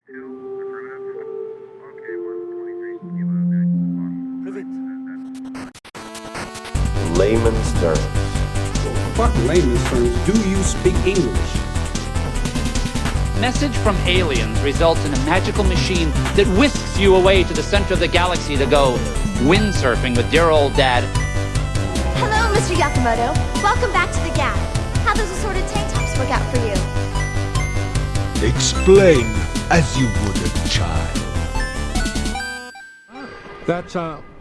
Layman's terms. What layman's terms? Do you speak English? Message from aliens results in a magical machine that whisks you away to the center of the galaxy to go windsurfing with dear old dad. Hello, Mr. Yakamoto. Welcome back to the Gap. How those assorted tank tops work out for you? Explain as you would a child. That's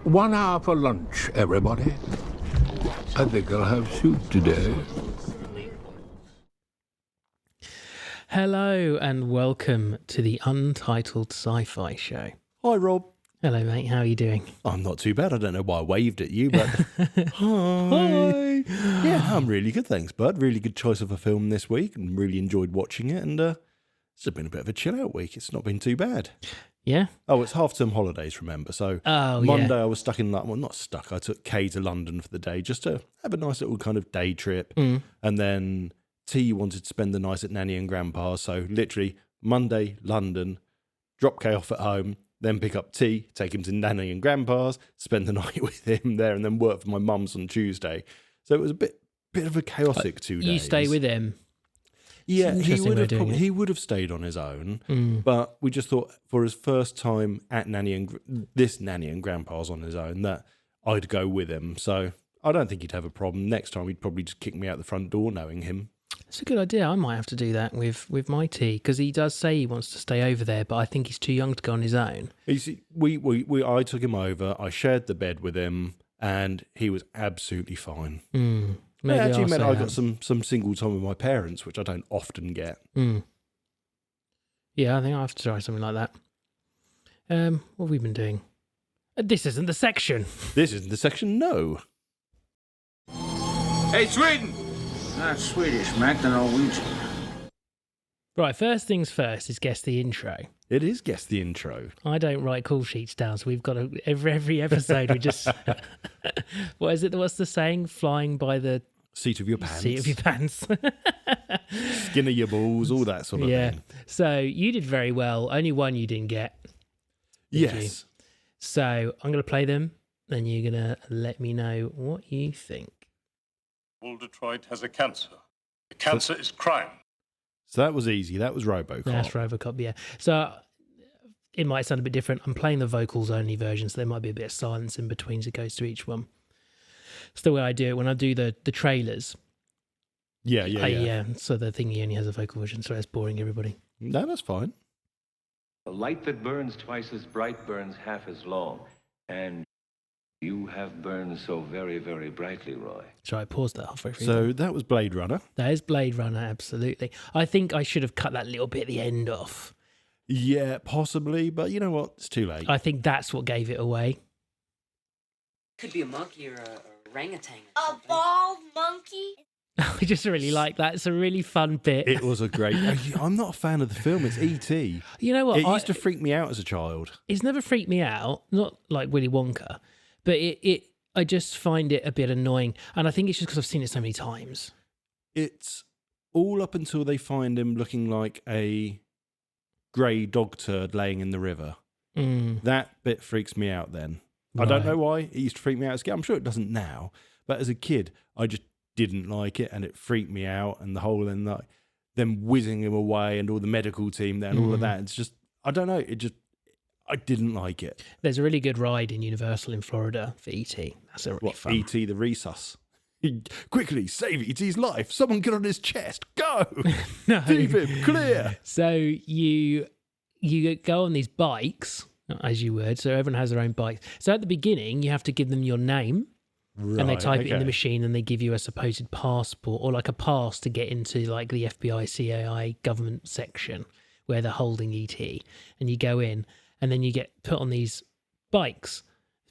1 hour for lunch, everybody. I think I'll have soup today. Hello and welcome to the Untitled Sci-fi Show. Hi, Rob. Hello, mate. How are you doing? I'm not too bad. I don't know why I waved at you, but hi. Yeah, I'm really good, thanks, bud. Really good choice of a film this week, and really enjoyed watching it. And it's been a bit of a chill-out week. It's not been too bad. Yeah. Oh, it's half-term holidays, remember? So Monday I was stuck in London. Well, not stuck. I took Kay to London for the day just to have a nice little kind of day trip. And then T wanted to spend the night at Nanny and Grandpa's. So literally Monday, London, drop Kay off at home, then pick up T, take him to Nanny and Grandpa's, spend the night with him there, and then work for my mum's on Tuesday. So it was a bit of a chaotic 2 days. You stay with him? Yeah, he would have stayed on his own, but we just thought for his first time at Nanny and Grandpa's on his own that I'd go with him. So I don't think he'd have a problem. Next time he'd probably just kick me out the front door, knowing him. It's a good idea. I might have to do that with my T, because he does say he wants to stay over there, but I think he's too young to go on his own. You see, I took him over. I shared the bed with him, and he was absolutely fine. Maybe it actually I'll meant say I that. got some single time with my parents, which I don't often get. Yeah, I think I'll have to try something like that. What have we been doing? This isn't the section. This isn't the section, no. Hey, Sweden! Not Swedish, Mac, the Norwegian. Right, first things first is guess the intro. It is guess the intro. I don't write call sheets down, so we've got every episode we just... What is it? What's the saying? Flying by the... Seat of your pants. Seat of your pants. Skin of your balls, all that sort of thing. So you did very well. Only one you didn't get. Yes. You? So I'm going to play them, and you're going to let me know what you think. All Detroit has a cancer. The cancer is crime. So that was easy. That was RoboCop. That's RoboCop, yeah. So it might sound a bit different. I'm playing the vocals only version, so there might be a bit of silence in between as it goes through each one. It's the way I do it when I do the trailers. Yeah. So the thingy only has a vocal version, so that's boring everybody. No, that's fine. A light that burns twice as bright burns half as long. And you have burned so very, very brightly, Roy. Sorry, I paused that halfway through. So that was Blade Runner. That is Blade Runner, absolutely. I think I should have cut that little bit at the end off. Yeah, possibly, but you know what? It's too late. I think that's what gave it away. Could be a monkey or a orangutan. A bald monkey? I just really like that. It's a really fun bit. It was a great... I'm not a fan of the film. It's E.T. You know what? It used to freak me out as a child. It's never freaked me out, not like Willy Wonka, but I just find it a bit annoying. And I think it's just because I've seen it so many times. It's all up until they find him looking like a grey dog turd laying in the river. That bit freaks me out then. Right. I don't know why. It used to freak me out as a kid. I'm sure it doesn't now. But as a kid, I just didn't like it, and it freaked me out. And the whole and like them whizzing him away, and all the medical team there, and all of that. It's just, I don't know. I didn't like it. There's a really good ride in Universal in Florida for E.T. That's a really fun. E.T. the Resus. Quickly save E.T.'s life. Someone get on his chest. Go. No. Keep him clear. So you go on these bikes, as you would. So everyone has their own bikes. So at the beginning, you have to give them your name. Right, and they type it in the machine, and they give you a supposed passport or like a pass to get into like the FBI, CAI government section where they're holding ET. And you go in, and then you get put on these bikes,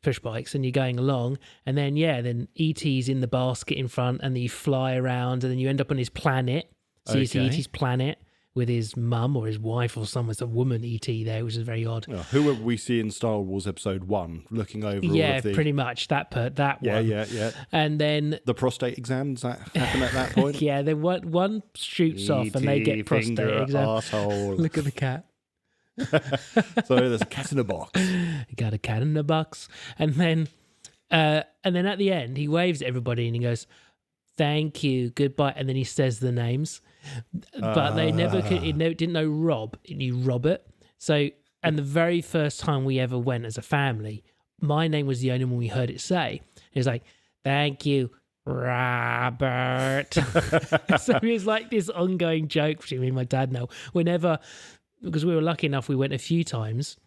push bikes, and you're going along. And then, then ET's in the basket in front, and then you fly around, and then you end up on his planet. So you see ET's planet with his mum or his wife or someone. It's a woman ET there, which is very odd. Oh, whoever we see in Star Wars Episode 1, looking over all of the... Yeah, pretty much, that one. Yeah. And then... The prostate exam, does that happen at that point? Yeah, then one shoots off and they get prostate exam. Arsehole. Look at the cat. So there's a cat in a box. He got a cat in a box. And then at the end, he waves at everybody and he goes, "Thank you, goodbye." And then he says the names. But they never could, didn't know Rob. He knew Robert. So, and the very first time we ever went as a family, my name was the only one we heard it say. It was like, "Thank you, Robert." So it was like this ongoing joke between me and my dad now. Whenever, because we were lucky enough, we went a few times.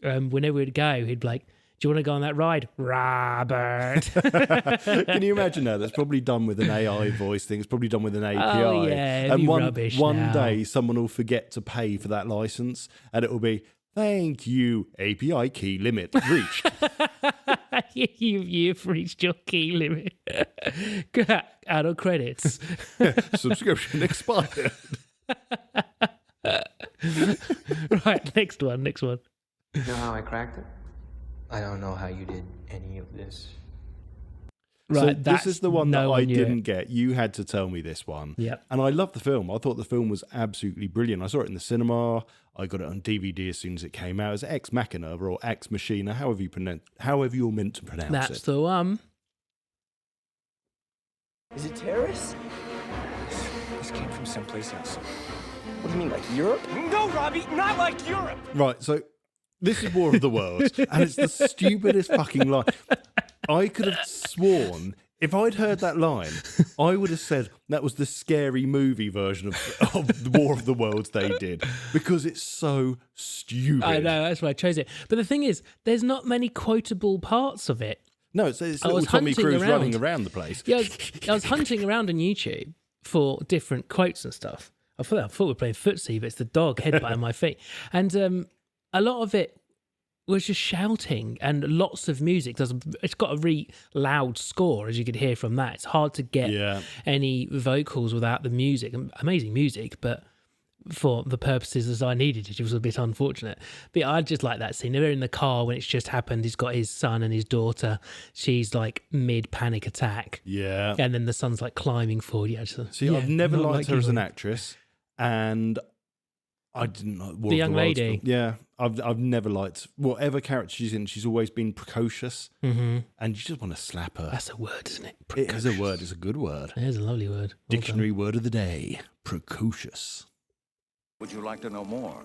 Whenever we'd go, he'd be like, "Do you want to go on that ride, Robert?" Can you imagine that? That's probably done with an AI voice thing. It's probably done with an API. Oh, yeah, it'd and be one rubbish one now. day, someone will forget to pay for that license, and it will be, "Thank you, API key limit reached." You've reached your key limit. Out of credits. Subscription expired. Right, next one. You know how I cracked it? I don't know how you did any of this. Right, so this is the one that I didn't it. get. You had to tell me this one. Yep. And I love the film. I thought the film was absolutely brilliant. I saw it in the cinema. I got it on DVD as soon as it came out. It's Ex Machina or Ex Machina, however you're meant to pronounce it. That's the one. Is it terrorists? This came from someplace else. What do you mean, like Europe? No, Robbie, not like Europe! Right, so this is War of the Worlds, and it's the stupidest fucking line. I could have sworn, if I'd heard that line, I would have said that was the scary movie version of the War of the Worlds they did, because it's so stupid. I know, that's why I chose it. But the thing is, there's not many quotable parts of it. No, it's little Tommy Cruise running around the place. Yeah, I was hunting around on YouTube for different quotes and stuff. I thought we were playing footsie, but it's the dog headbutting my feet. And a lot of it was just shouting and lots of music. It's got a really loud score, as you could hear from that. It's hard to get any vocals without the music. Amazing music, but for the purposes as I needed it was a bit unfortunate. But I just like that scene. They're in the car when it's just happened. He's got his son and his daughter. She's like mid panic attack. Yeah. And then the son's like climbing forward. I've never liked her as an actress, and I didn't like War the of young the Worlds. lady. Yeah, I've never liked whatever character she's in. She's always been precocious, and you just want to slap her. That's a word, isn't it? It is a word. It's a good word. It is a lovely word. Dictionary word of the day: precocious. Would you like to know more?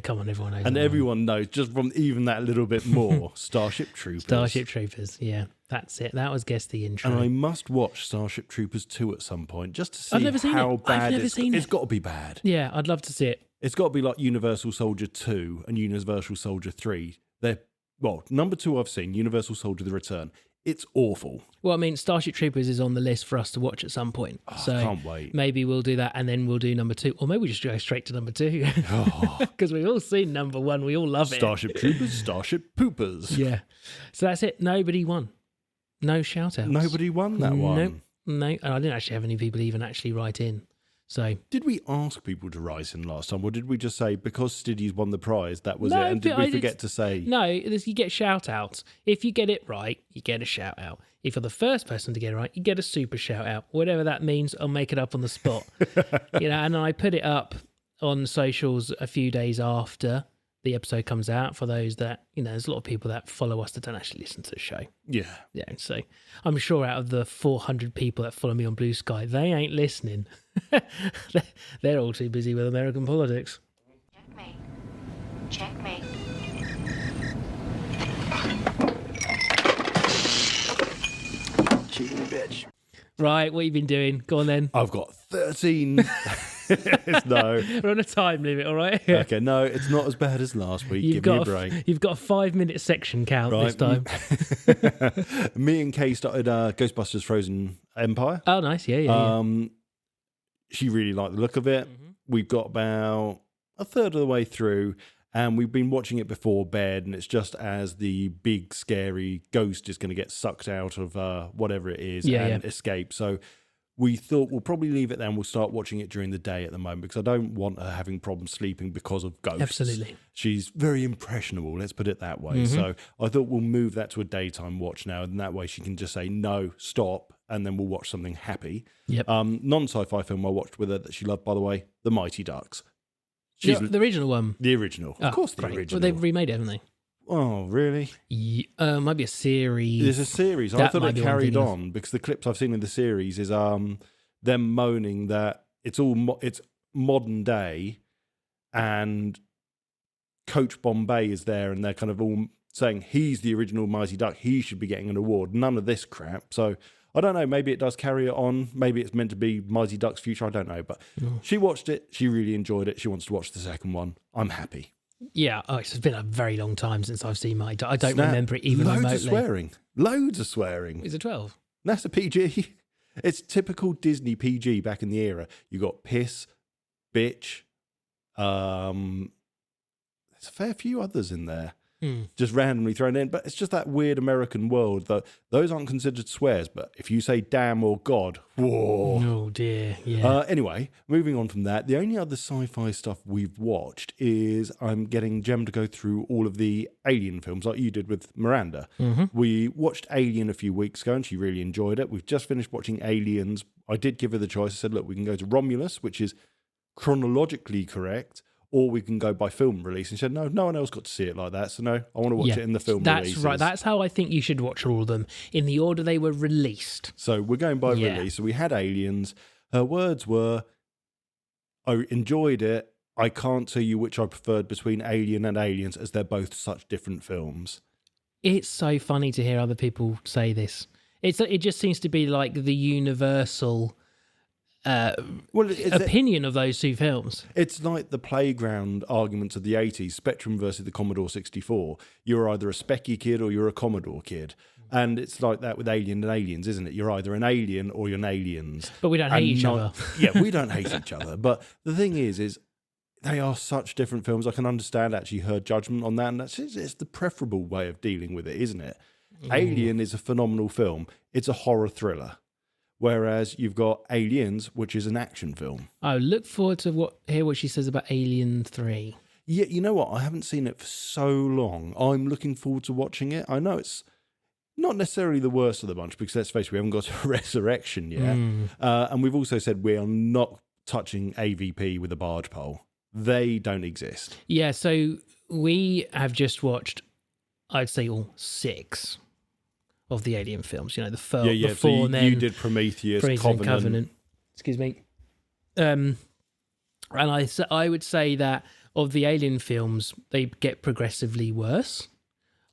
Come on, everyone knows. And everyone knows, just from even that little bit more, Starship Troopers. Starship Troopers, yeah. That's it. That was Guess the Intro. And I must watch Starship Troopers 2 at some point, just to see I've never seen how it. bad I've never seen it. It's got to be bad. Yeah, I'd love to see it. It's got to be like Universal Soldier 2 and Universal Soldier 3. Number 2 I've seen, Universal Soldier The Return. It's awful. Well, I mean, Starship Troopers is on the list for us to watch at some point. So I can't wait. Maybe we'll do that and then we'll do number 2. Or maybe we just go straight to number 2. Because we've all seen number 1. We all love it. Starship Troopers, Starship Poopers. Yeah. So that's it. Nobody won. No shout-outs. Nobody won that one. Nope. No. And I didn't actually have any people even actually write in. So did we ask people to write in last time, or did we just say because Stiddy's won the prize, that was No, it? And did but we forget to say? No, you get shout-outs. If you get it right, you get a shout-out. If you're the first person to get it right, you get a super shout-out. Whatever that means, I'll make it up on the spot. And I put it up on socials a few days after the episode comes out for those that, there's a lot of people that follow us that don't actually listen to the show. Yeah. Yeah, so I'm sure out of the 400 people that follow me on Blue Sky, they ain't listening. They're all too busy with American politics. Checkmate. Cheating bitch. Right, what you been doing? Go on then. I've got 13. No. We're on a time limit, all right? Okay, no, it's not as bad as last week. Give me a break. You've got a 5-minute section count this time. Me and Kay started Ghostbusters Frozen Empire. Oh, nice. Yeah. She really liked the look of it. Mm-hmm. We've got about a third of the way through, and we've been watching it before bed, and it's just as the big, scary ghost is going to get sucked out of whatever it is and escape. So we thought we'll probably leave it then. We'll start watching it during the day at the moment because I don't want her having problems sleeping because of ghosts. Absolutely. She's very impressionable, let's put it that way. Mm-hmm. So I thought we'll move that to a daytime watch now, and that way she can just say, no, stop, and then we'll watch something happy. Yep. Non-sci-fi film I watched with her that she loved, by the way, The Mighty Ducks. The original one. The original. Of course, the great. original. Well, they've remade it, haven't they? Oh, really? Yeah, might be a series. There's a series. I That thought might it be one I'm carried thinking of. on because the clips I've seen in the series is them moaning that it's all it's modern day, and Coach Bombay is there, and they're kind of all saying he's the original Mighty Duck. He should be getting an award. None of this crap. So I don't know. Maybe it does carry it on. Maybe it's meant to be Mighty Duck's future. I don't know. But she watched it. She really enjoyed it. She wants to watch the second one. I'm happy. Yeah, it's been a very long time since I've seen Mighty Duck. I don't Snap. remember it even Loads remotely. of swearing. Loads of swearing. Is it 12? That's a PG. It's typical Disney PG back in the era. You got piss, bitch. There's a fair few others in there. Just randomly thrown in. But it's just that weird American world that those aren't considered swears. But if you say damn or God, whoa. Oh, dear. Yeah. Anyway, moving on from that, the only other sci-fi stuff we've watched is I'm getting Jem to go through all of the Alien films like you did with Miranda. We watched Alien a few weeks ago and she really enjoyed it. We've just finished watching Aliens. I did give her the choice. I said, look, we can go to Romulus, which is chronologically correct, or we can go by film release. And she said, no one else got to see it like that. So no, I want to watch it in the film That's releases. right. That's how I think you should watch all of them, in the order they were released. So we're going by release. So we had Aliens. Her words were, I enjoyed it. I can't tell you which I preferred between Alien and Aliens, as they're both such different films. It's so funny to hear other people say this. It just seems to be like the universal opinion of those two films. It's like the playground arguments of the 80s, Spectrum versus the Commodore 64. You're either a Specky kid or you're a Commodore kid. And it's like that with Alien and Aliens, isn't it? You're either an alien or you're an aliens. But we don't hate each other. Yeah, we don't hate each other. But the thing is they are such different films. I can understand actually her judgment on that. And it's the preferable way of dealing with it, isn't it? Alien is a phenomenal film. It's a horror thriller. Whereas you've got Aliens, which is an action film. I look forward to hear what she says about Alien 3. Yeah, you know what? I haven't seen it for so long. I'm looking forward to watching it. I know it's not necessarily the worst of the bunch, because let's face it, we haven't got to Resurrection yet. And we've also said we are not touching AVP with a barge pole. They don't exist. Yeah, so we have just watched, I'd say, all 6 of the Alien films. You know, the four, and then you did Prometheus, Covenant. Excuse me. And I would say that of the Alien films, they get progressively worse.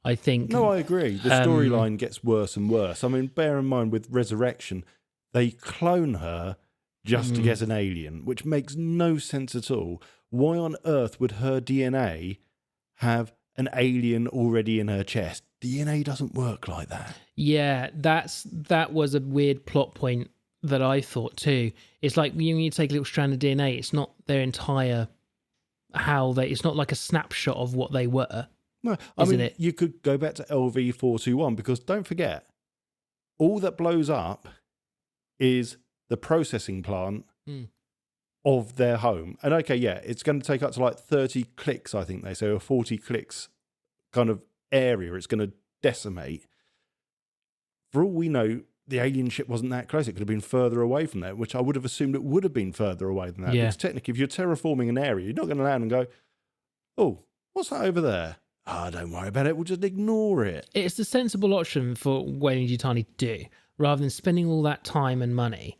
I think. No, I agree. The storyline gets worse and worse. I mean, bear in mind with Resurrection, they clone her just to get an alien, which makes no sense at all. Why on earth would her DNA have an alien already in her chest? DNA doesn't work like that. Yeah, that was a weird plot point that I thought too. It's like when you take a little strand of DNA, it's not their entire it's not like a snapshot of what they were. No, I mean, you could go back to LV-421, because don't forget, all that blows up is the processing plant of their home. And okay, yeah, it's going to take up to like 30 clicks, I think they say, or 40 clicks kind of area it's going to decimate. For all we know, the alien ship wasn't that close. It could have been further away from there, which I would have assumed it would have been further away than that. Yeah. Because technically, if you're terraforming an area, you're not going to land and go, oh, what's that over there? Don't worry about it. We'll just ignore it. It's the sensible option for Weyland-Yutani to do, rather than spending all that time and money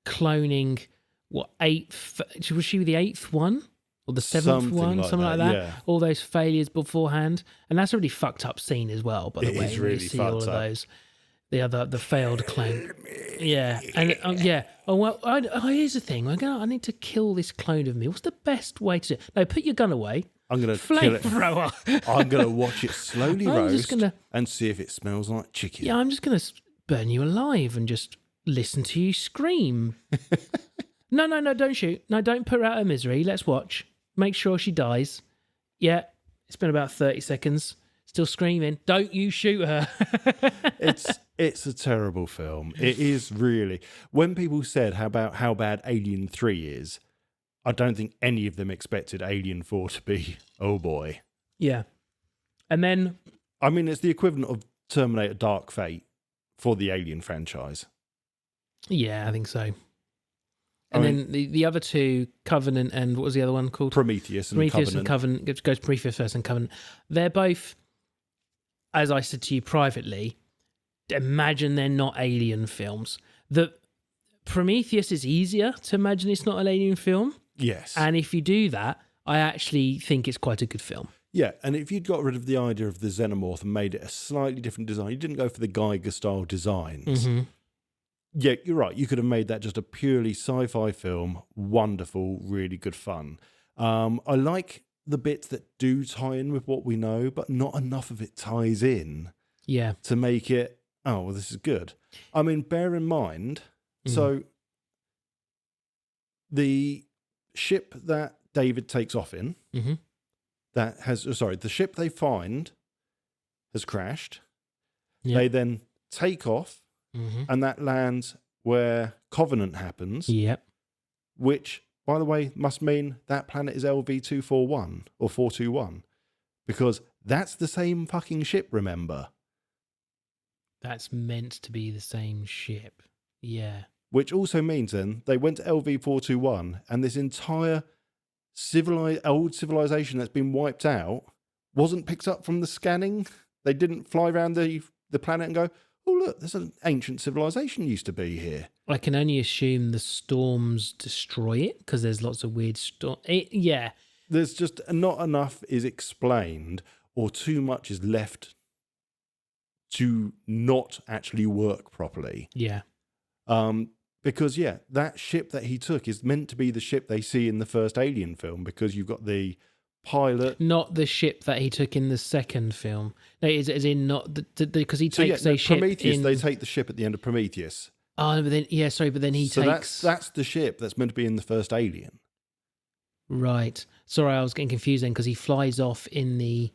cloning, was she the 8th one? Or the 7th one? Something like that. Yeah. All those failures beforehand. And that's a really fucked up scene as well, by the way. It is really you see fucked all of up. those. The failed clone. Yeah. And yeah. Oh, well, here's the thing. I need to kill this clone of me. What's the best way to do it? No, put your gun away. I'm going to kill it. Flamethrower. I'm going to watch it slowly roast and see if it smells like chicken. Yeah, I'm just going to burn you alive and just listen to you scream. No, don't shoot. No, don't put her out of misery. Let's watch. Make sure she dies. Yeah, it's been about 30 seconds. Still screaming. Don't you shoot her. It's a terrible film. It is really. When people said how bad Alien 3 is, I don't think any of them expected Alien 4 to be, oh boy. Yeah. And then... I mean, it's the equivalent of Terminator Dark Fate for the Alien franchise. Yeah, I think so. And then the other two, Covenant and what was the other one called? Prometheus and Covenant. It goes Prometheus first and Covenant. They're both, as I said to you privately, imagine they're not alien films. The Prometheus is easier to imagine it's not an alien film. Yes. And if you do that, I actually think it's quite a good film. Yeah, and if you'd got rid of the idea of the xenomorph and made it a slightly different design, you didn't go for the Geiger-style designs. Mm-hmm. Yeah, you're right. You could have made that just a purely sci-fi film. Wonderful, really good fun. I like the bits that do tie in with what we know, but not enough of it ties in to make it, oh, well, this is good. I mean, bear in mind, so the ship that David takes off in, the ship they find has crashed. Yep. They then take off, and that lands where Covenant happens. Yep. Which, by the way, must mean that planet is LV-241 or 421, because that's the same fucking ship, remember? That's meant to be the same ship. Yeah. Which also means then they went to LV-421, and this entire old civilization that's been wiped out wasn't picked up from the scanning. They didn't fly around the planet and go, oh, look, there's an ancient civilization used to be here. I can only assume the storms destroy it because there's lots of weird storms. Yeah. There's just not enough is explained, or too much is left to not actually work properly. Yeah. Because, that ship that he took is meant to be the ship they see in the first Alien film, because you've got the pilot. Not the ship that he took in the second film. No, as in not because he takes a ship Prometheus, in... they take the ship at the end of Prometheus. Oh, but then, but then he takes... that's the ship that's meant to be in the first Alien. Right. Sorry, I was getting confused then, because he flies off in the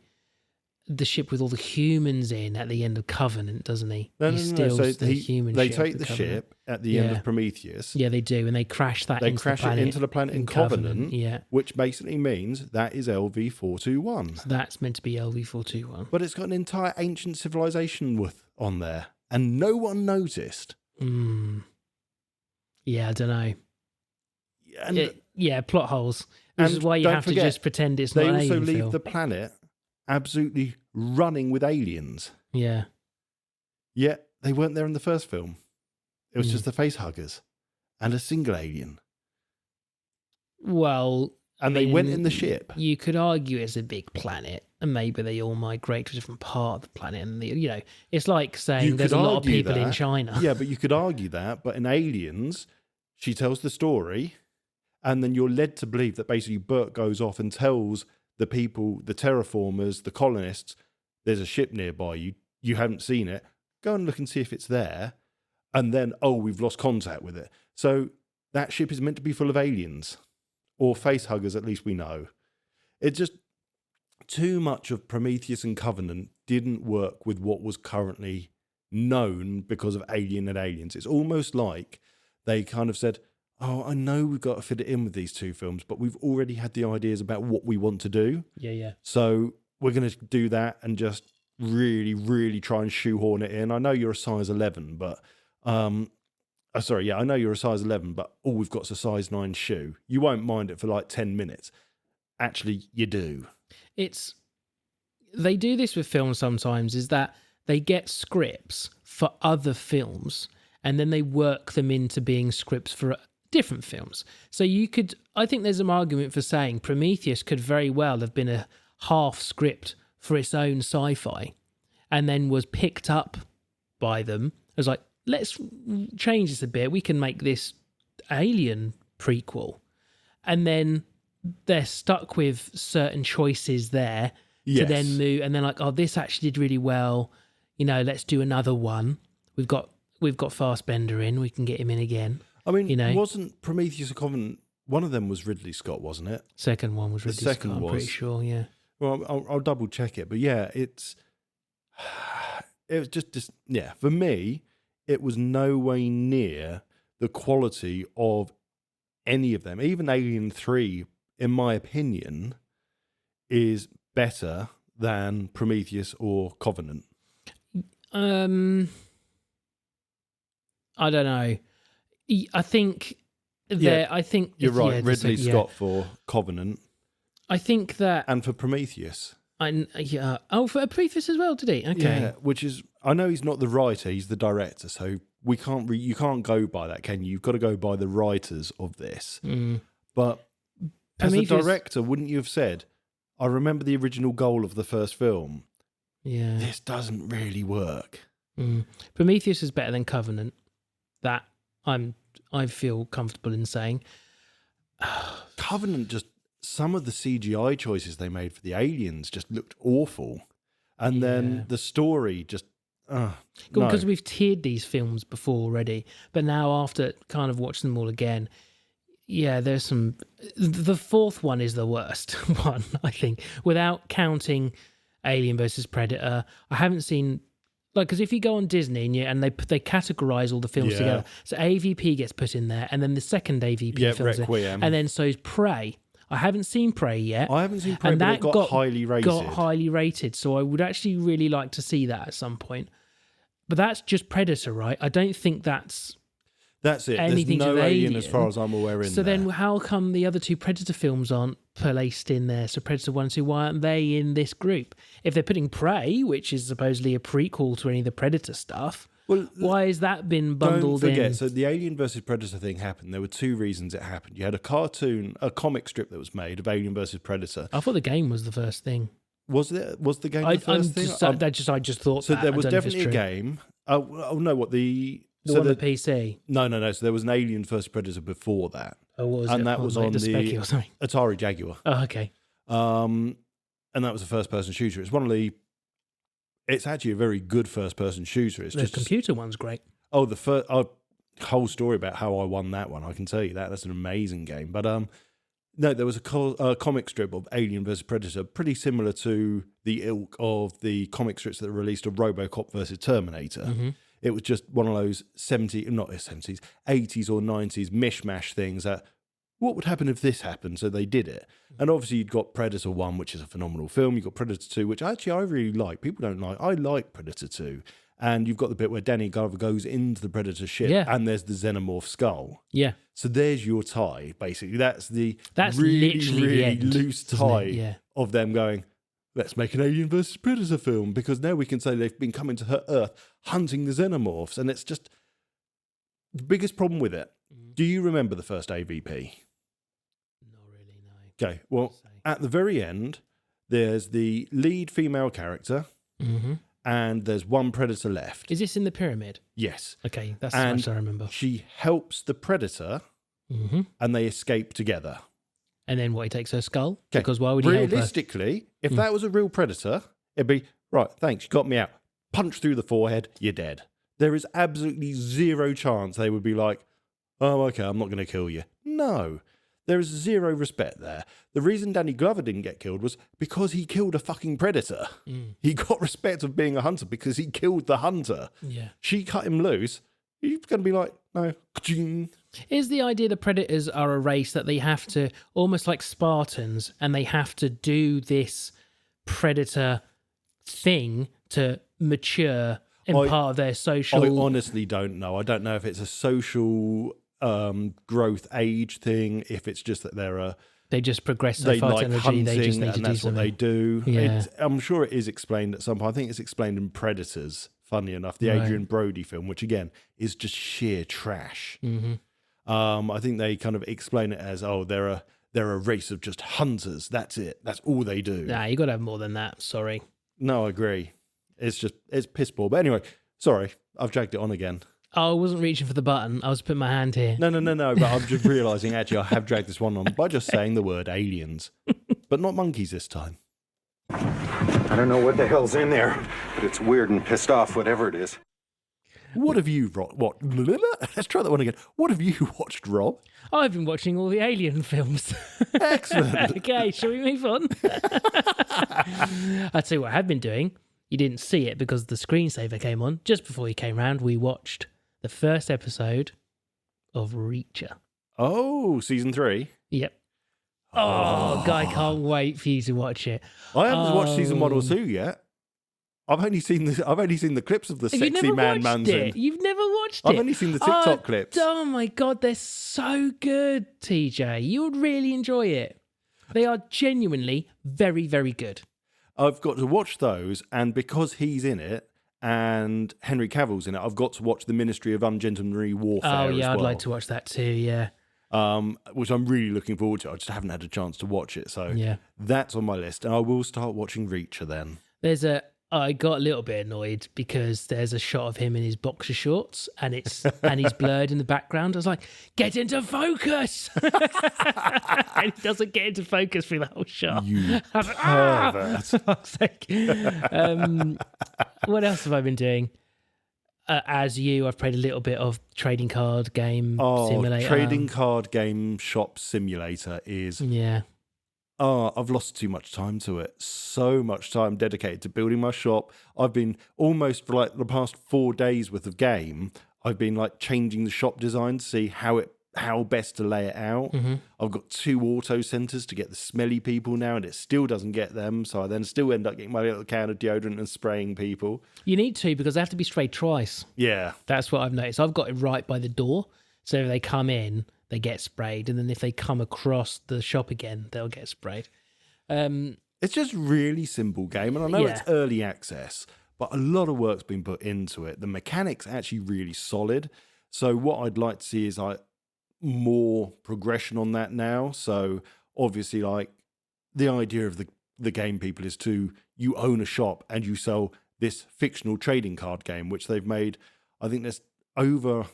ship with all the humans in at the end of Covenant, doesn't he? No. So they ship take the ship at the end of Prometheus. Yeah, they do, and they crash that. They crash it into the planet in Covenant. Yeah, which basically means that is LV-421. So that's meant to be LV-421, but it's got an entire ancient civilization on there, and no one noticed. Yeah, I don't know. And plot holes. This is why you have to just pretend it's not an alien film. They also leave the planet absolutely running with aliens. Yeah. Yet they weren't there in the first film. It was just the face huggers and a single alien. Well, and they went in the ship. You could argue it's a big planet, and maybe they all migrate to a different part of the planet. And it's like saying there's a lot of people in China. Yeah, but you could argue that. But in Aliens, she tells the story, and then you're led to believe that basically Bert goes off and tells the people, the terraformers, the colonists, there's a ship nearby. You haven't seen it. Go and look and see if it's there. And then, we've lost contact with it. So that ship is meant to be full of aliens. Or face huggers, at least we know. It's just too much of Prometheus and Covenant didn't work with what was currently known because of Alien and Aliens. It's almost like they kind of said, I know we've got to fit it in with these two films, but we've already had the ideas about what we want to do. Yeah. So we're going to do that and just really, really try and shoehorn it in. I know you're a size 11, but... I know you're a size 11, but all we've got is a size 9 shoe. You won't mind it for like 10 minutes. Actually, you do. They do this with films sometimes, is that they get scripts for other films and then they work them into being scripts for different films. So I think there's an argument for saying Prometheus could very well have been a half script for its own sci-fi and then was picked up by them as like, let's change this a bit. We can make this Alien prequel. And then they're stuck with certain choices there to then move. And they're like, this actually did really well. Let's do another one. We've got Fassbender in. We can get him in again. I mean, wasn't Prometheus a Covenant? One of them was Ridley Scott, wasn't it? Second one was Ridley Scott, I'm pretty sure, yeah. Well, I'll double check it. But yeah, it was just for me, it was no way near the quality of any of them. Even Alien 3, in my opinion, is better than Prometheus or Covenant. I don't know. I think I think you're right. Ridley Scott for Covenant. I think that, and for Prometheus. For Prometheus as well, did he? Okay. Yeah, which is, I know he's not the writer, he's the director, so you can't go by that, can you? You've got to go by the writers of this. But Prometheus, as a director, wouldn't you have said, I remember the original goal of the first film. Yeah. This doesn't really work. Prometheus is better than Covenant. That I feel comfortable in saying. Covenant, just some of the CGI choices they made for the aliens just looked awful. And then the story just... Because we've tiered these films before already, but now after kind of watching them all again, there's some... The fourth one is the worst one, I think, without counting Alien versus Predator. I haven't seen... because if you go on Disney and they categorize all the films together, so AVP gets put in there, and then the second AVP films Requiem. and then so's Prey. I haven't seen Prey yet. I haven't seen Prey, but it got highly rated. Got highly rated, so I would actually really like to see that at some point. But that's just Predator, right? I don't think that's it. Anything There's no to Alien as far as I'm aware in So there. then how come the other two Predator films aren't placed in there? So Predator 1 and 2, why aren't they in this group? If they're putting Prey, which is supposedly a prequel to any of the Predator stuff, why has that been bundled in? Don't forget, so the Alien versus Predator thing happened. There were two reasons it happened. You had a comic strip that was made of Alien versus Predator. I thought the game was the first thing. Was the game the first thing? I just thought so. That. There was definitely a game. Oh no, what the... The one on the PC? No. So there was an Alien versus Predator before that. Oh, what was it? And that was on the Atari Jaguar. Oh, okay. And that was a first-person shooter. It's one of the... It's actually a very good first-person shooter. It's the computer one's great. Oh, the whole story about how I won that one, I can tell you that. That's an amazing game. But no, there was a comic strip of Alien vs. Predator, pretty similar to the ilk of the comic strips that were released of RoboCop versus Terminator. Mm-hmm. It was just one of those 80s or 90s mishmash things that, what would happen if this happened? So they did it. And obviously you've got Predator 1, which is a phenomenal film. You've got Predator 2, which actually I really like. People don't like. I like Predator 2. And you've got the bit where Danny Glover goes into the Predator ship and there's the xenomorph skull. Yeah. So there's your tie, basically. That's really, really the end, loose tie of them going, let's make an Alien versus Predator film, because now we can say they've been coming to Earth hunting the xenomorphs. And it's just the biggest problem with it. Do you remember the first AVP? Not really, no. Okay, well, at the very end, there's the lead female character, and there's one predator left. Is this in the pyramid? Yes. Okay, that's as much as I remember. She helps the predator, and they escape together. And then what, he takes her skull? Okay. Because why would he help her? Realistically, if that was a real predator, it'd be, right, thanks, you got me out. Punch through the forehead, you're dead. There is absolutely zero chance they would be like, oh, okay, I'm not going to kill you. No. There is zero respect there. The reason Danny Glover didn't get killed was because he killed a fucking predator. He got respect of being a hunter because he killed the hunter. Yeah. She cut him loose. You're going to be like, no. Is the idea the predators are a race that they have to, almost like Spartans, and they have to do this predator thing to mature in part of their social... I honestly don't know. I don't know if it's a social... growth age thing, if it's just that they just progress so far like energy, hunting, they just need and to that's do something. What they do. Yeah. I'm sure it is explained at some point. I think it's explained in Predators, funny enough, the Adrian Brody film, which again is just sheer trash. I think they kind of explain it as, they're a race of just hunters. That's it. That's all they do. Nah, you got to have more than that. Sorry. No, I agree. It's piss poor. But anyway, sorry, I've dragged it on again. I wasn't reaching for the button. I was putting my hand here. No. But I'm just realising, actually, I have dragged this one on by just saying the word aliens. But not monkeys this time. I don't know what the hell's in there, but it's weird and pissed off, whatever it is. What have you... What? Let's try that one again. What have you watched, Rob? I've been watching all the Alien films. Excellent. Okay, shall we move on? I'll tell you what I have been doing. You didn't see it because the screensaver came on. Just before you came round, we watched the first episode of Reacher. Oh, season 3? Yep. Oh, guy, can't wait for you to watch it. I haven't watched season 1 or 2 yet. I've only seen the clips of the Have you sexy never man watched it? Manson. You've never watched it? I've only seen the TikTok clips. Oh my God, they're so good, TJ. You would really enjoy it. They are genuinely very, very good. I've got to watch those, and because he's in it and Henry Cavill's in it, I've got to watch the Ministry of Ungentlemanly Warfare. Oh yeah, as well, I'd like to watch that too. Yeah. Which I'm really looking forward to. I just haven't had a chance to watch it, so Yeah. that's on my list, and I will start watching Reacher then. I got a little bit annoyed because there's a shot of him in his boxer shorts and he's blurred in the background. I was like, get into focus. And he doesn't get into focus through the whole shot. You I was like, pervert. for fuck's sake. What else have I been doing? As you, I've played a little bit of trading card game simulator. Trading card game shop simulator is... Yeah. Oh, I've lost too much time to it. So much time dedicated to building my shop. I've been almost for like the past 4 days worth of game. I've been like changing the shop design to see how best to lay it out. Mm-hmm. I've got 2 auto centers to get the smelly people now, and it still doesn't get them. So I then still end up getting my little can of deodorant and spraying people. You need to, because they have to be sprayed twice. Yeah. That's what I've noticed. I've got it right by the door. So if they come in, they get sprayed, and then if they come across the shop again, they'll get sprayed. It's just really simple game, and I know it's early access, but a lot of work's been put into it. The mechanics are actually really solid. So what I'd like to see is like more progression on that now. So obviously, like the idea of the game people is you own a shop and you sell this fictional trading card game, which they've made. I think there's over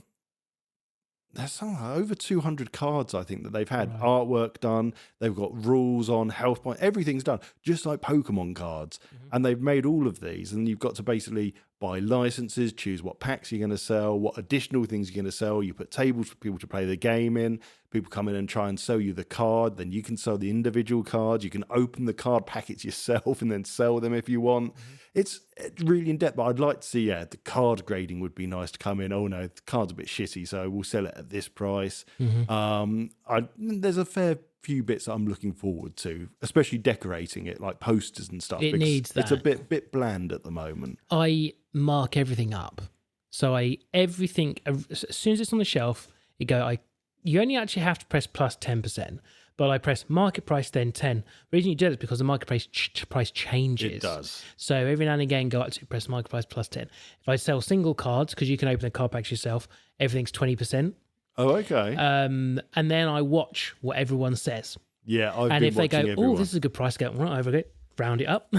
200 cards, I think, that they've had. Right. Artwork done. They've got rules on, health point. Everything's done, just like Pokemon cards. Mm-hmm. And they've made all of these. And you've got to basically buy licenses, choose what packs you're going to sell, what additional things you're going to sell. You put tables for people to play the game in. People come in and try and sell you the card. Then you can sell the individual cards. You can open the card packets yourself and then sell them if you want. Mm-hmm. It's really in-depth, but I'd like to see, the card grading would be nice to come in. Oh, no, the card's a bit shitty, so we'll sell it at this price. Mm-hmm. There's a fair few bits that I'm looking forward to, especially decorating it, like posters and stuff. It needs that. It's a bit bland at the moment. I mark everything up. So everything, as soon as it's on the shelf, you only actually have to press plus 10%. But I press market price, then 10. The reason you do it is because the market price changes. It does. So every now and again, go up to press market price plus 10. If I sell single cards, because you can open the card packs yourself, everything's 20%. Oh, okay. And then I watch what everyone says. Yeah, and if they go, this is a good price, I go, right, over it, round it up,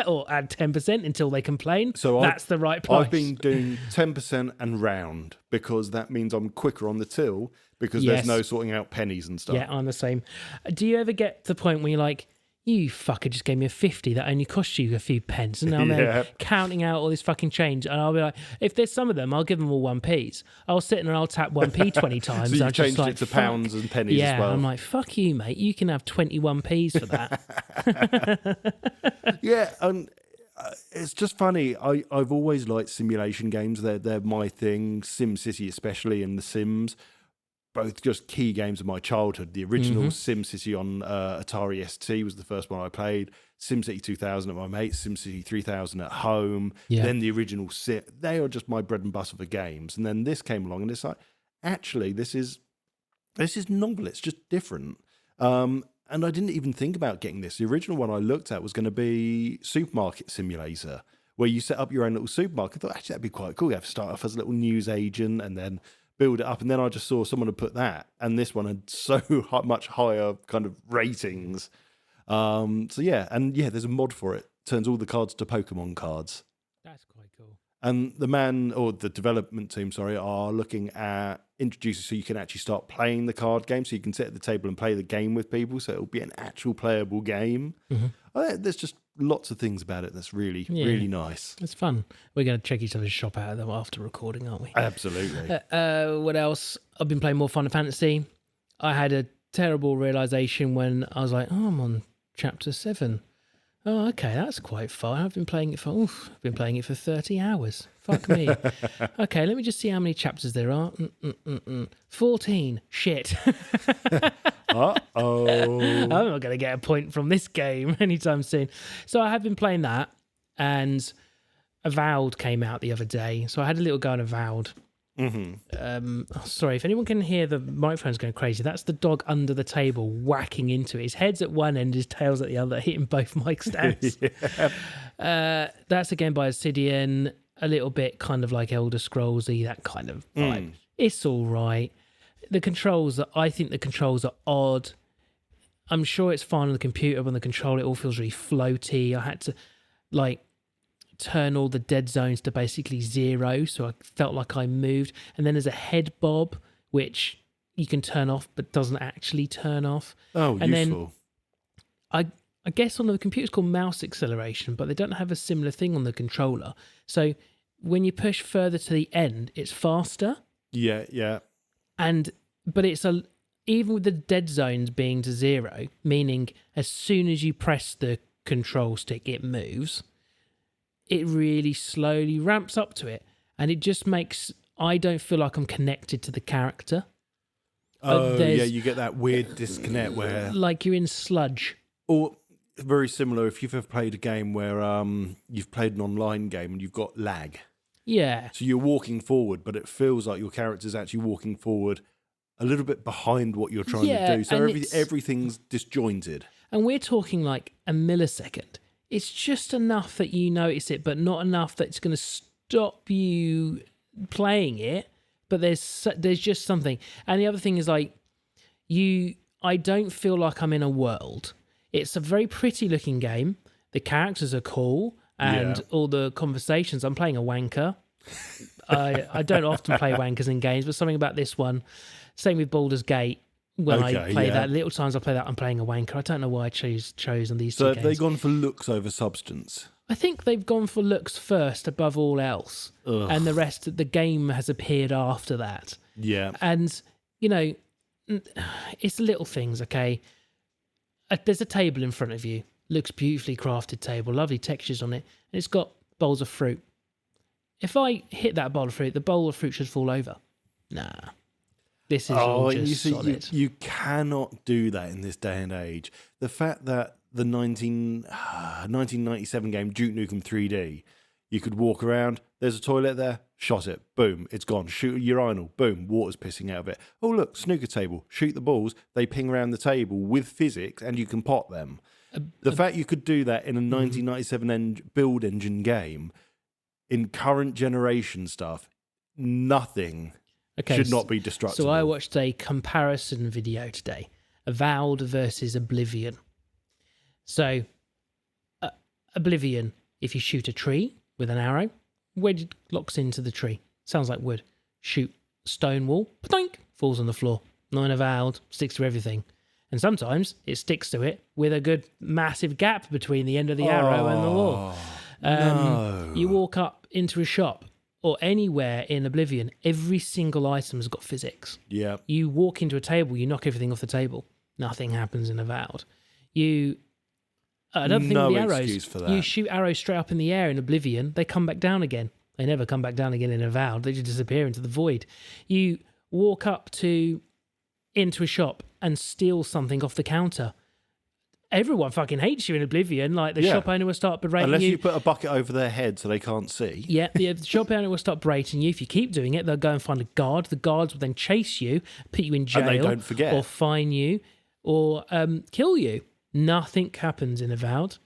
or add 10% until they complain. So that's the right price. I've been doing 10% and round, because that means I'm quicker on the till, because there's no sorting out pennies and stuff. Yeah, I'm the same. Do you ever get to the point where you're like, you fucker just gave me a 50 that only cost you a few pence, and now I'm counting out all this fucking change, and I'll be like, if there's some of them, I'll give them all 1p's. I'll sit and I'll tap 1p 20 times. So you've changed it to pounds and pennies as well. Yeah, I'm like, fuck you, mate. You can have 21p's for that. Yeah, and it's just funny. I've always liked simulation games. They're my thing. SimCity especially, and The Sims. Both just key games of my childhood. The original SimCity on Atari ST was the first one I played. SimCity 2000 at my mate's, SimCity 3000 at home. Yeah. Then the original Sim. They are just my bread and butter for games. And then this came along, and it's like, actually, this is novel. It's just different. And I didn't even think about getting this. The original one I looked at was going to be Supermarket Simulator, where you set up your own little supermarket. I thought, actually, that'd be quite cool. You have to start off as a little news agent and then build it up, and then I just saw someone had put that, and this one had so much higher kind of ratings. There's a mod for it. Turns all the cards to Pokemon cards. That's quite cool. And the development team, are looking at introducing so you can actually start playing the card game, so you can sit at the table and play the game with people, so it'll be an actual playable game. Mm-hmm. There's just lots of things about it that's really, really nice. It's fun. We're going to check each other's shop out after recording, aren't we? Absolutely. What else? I've been playing more Final Fantasy. I had a terrible realization when I was like, I'm on chapter 7. Oh, okay, that's quite far. I've been playing it for 30 hours. Fuck me. Okay, let me just see how many chapters there are. 14. Shit. Uh-oh. I'm not going to get a point from this game anytime soon. So I have been playing that, and Avowed came out the other day, so I had a little go on Avowed. Sorry, if anyone can hear the microphone's going crazy, that's the dog under the table whacking into it. His head's at one end, his tail's at the other, hitting both mic stands. That's again by Obsidian, a little bit kind of like Elder Scrolls-y, that kind of vibe. It's all right. I think the controls are odd. I'm sure it's fine on the computer, but on the controller it all feels really floaty. I had to turn all the dead zones to basically 0, so I felt like I moved. And then there's a head bob, which you can turn off but doesn't actually turn off. Oh, and useful. Then I guess on the computer it's called mouse acceleration, but they don't have a similar thing on the controller. So when you push further to the end, it's faster. Yeah. But even with the dead zones being to 0, meaning as soon as you press the control stick, it moves. It really slowly ramps up to it, and it just makes I don't feel like I'm connected to the character. Oh, yeah, you get that weird disconnect where like you're in sludge. Or very similar if you've ever played a game where you've played an online game and you've got lag. Yeah. So you're walking forward, but it feels like your character's actually walking forward a little bit behind what you're trying to do. So everything's disjointed. And we're talking like a millisecond. It's just enough that you notice it, but not enough that it's going to stop you playing it. But there's just something. And the other thing is I don't feel like I'm in a world. It's a very pretty looking game. The characters are cool, and all the conversations. I'm playing a wanker. I don't often play wankers in games, but something about this one. Same with Baldur's Gate. When I play that, little times I play that, I'm playing a wanker. I don't know why I chose on these two games. So have they gone for looks over substance? I think they've gone for looks first above all else. Ugh. And the rest of the game has appeared after that. Yeah. And, it's little things, okay? There's a table in front of you. Looks beautifully crafted table, lovely textures on it. And it's got bowls of fruit. If I hit that bowl of fruit, the bowl of fruit should fall over. Nah. This is all just solid. You cannot do that in this day and age. The fact that the 1997 game Duke Nukem 3D, you could walk around, there's a toilet there, shot it, boom, it's gone. Shoot a urinal, boom, water's pissing out of it. Oh, look, snooker table, shoot the balls, they ping around the table with physics and you can pot them. The fact you could do that in a 1997 build engine game, in current generation stuff, nothing should not be destructible. So I watched a comparison video today, Avowed versus Oblivion. So, Oblivion, if you shoot a tree with an arrow, wedge locks into the tree. Sounds like wood. Shoot stone wall, ptoink, falls on the floor. Not in Avowed, sticks to everything. And sometimes it sticks to it with a good massive gap between the end of the arrow and the wall. No. You walk up into a shop or anywhere in Oblivion, every single item's got physics. Yeah. You walk into a table, you knock everything off the table. Nothing happens in Avowed. Another thing with the arrows, excuse for that. You shoot arrows straight up in the air in Oblivion, they come back down again. They never come back down again in Avowed. They just disappear into the void. You walk up into a shop and steal something off the counter. Everyone fucking hates you in Oblivion. Like the shop owner will start berating you. Unless you put a bucket over their head so they can't see. Yeah, the shop owner will start berating you. If you keep doing it, they'll go and find a guard. The guards will then chase you, put you in jail, and they don't forget, or fine you, or kill you. Nothing happens in Avowed.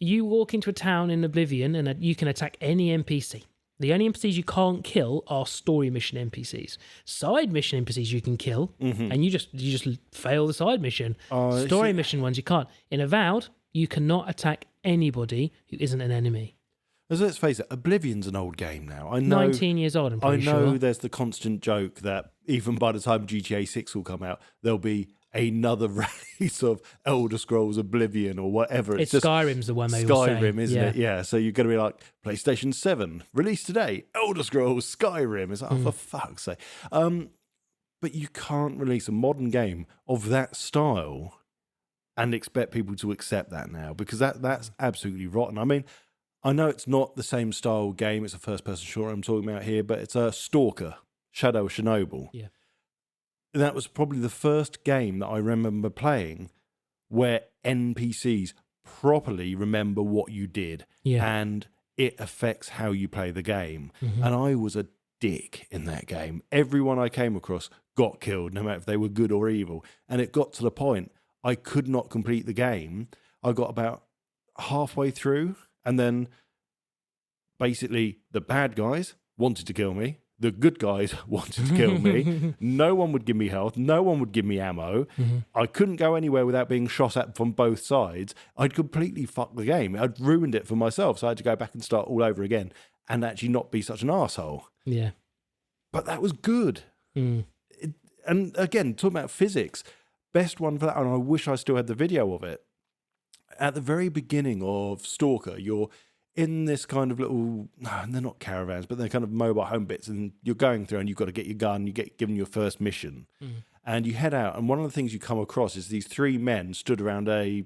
You walk into a town in Oblivion and you can attack any NPC. The only NPCs you can't kill are story mission NPCs. Side mission NPCs you can kill, and you just fail the side mission. Story mission ones you can't. In Avowed, you cannot attack anybody who isn't an enemy. As let's face it, Oblivion's an old game now. I know 19 years old, I'm pretty sure. I know there's the constant joke that even by the time GTA 6 will come out, there'll be another release of Elder Scrolls Oblivion or whatever. It's just Skyrim's the one they will say. Skyrim, isn't it? Yeah. So you're going to be like, PlayStation 7, released today, Elder Scrolls Skyrim. It's like, oh, for fuck's sake. But you can't release a modern game of that style and expect people to accept that now, because that's absolutely rotten. I mean, I know it's not the same style game. It's a first-person shooter I'm talking about here, but it's a Stalker, Shadow of Chernobyl. Yeah. That was probably the first game that I remember playing where NPCs properly remember what you did. Yeah. And it affects how you play the game. And I was a dick in that game. Everyone I came across got killed, no matter if they were good or evil. And it got to the point I could not complete the game. I got about halfway through, and then basically the bad guys wanted to kill me. The good guys wanted to kill me. No one would give me health. No one would give me ammo. I couldn't go anywhere without being shot at from both sides. I'd completely fucked the game. I'd ruined it for myself. So I had to go back and start all over again and actually not be such an arsehole. Yeah. But that was good. And again, talking about physics, best one for that, and I wish I still had the video of it. At the very beginning of Stalker, you're in this kind of little, they're not caravans, but they're kind of mobile home bits, and you're going through and you've got to get your gun, you get given your first mission, and you head out, and one of the things you come across is these three men stood around a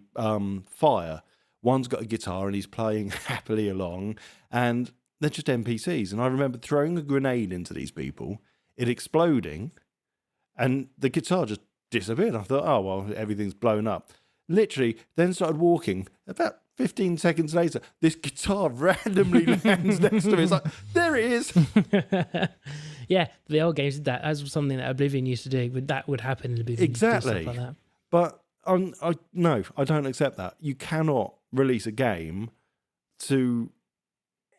fire. One's got a guitar and he's playing happily along, and they're just NPCs. And I remember throwing a grenade into these people, it exploding, and the guitar just disappeared. I thought, oh, well, everything's blown up. Literally, then started walking. About 15 seconds later, this guitar randomly lands next to me. It's like, there it is. Yeah, the old games did that. As something that Oblivion used to do. That would happen in Oblivion. Exactly. Like that. But no, I don't accept that. You cannot release a game to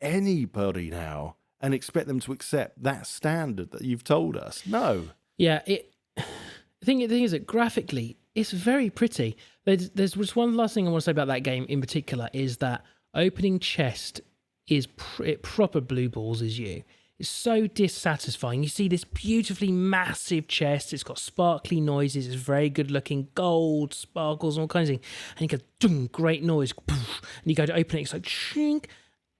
anybody now and expect them to accept that standard that you've told us. No. Yeah, the thing is that graphically, it's very pretty. There's just one last thing I want to say about that game in particular is that opening chest is it proper blue balls as you. It's so dissatisfying. You see this beautifully massive chest. It's got sparkly noises. It's very good looking, gold, sparkles, all kinds of things. And you go, dum, great noise. And you go to open it, it's like, shink.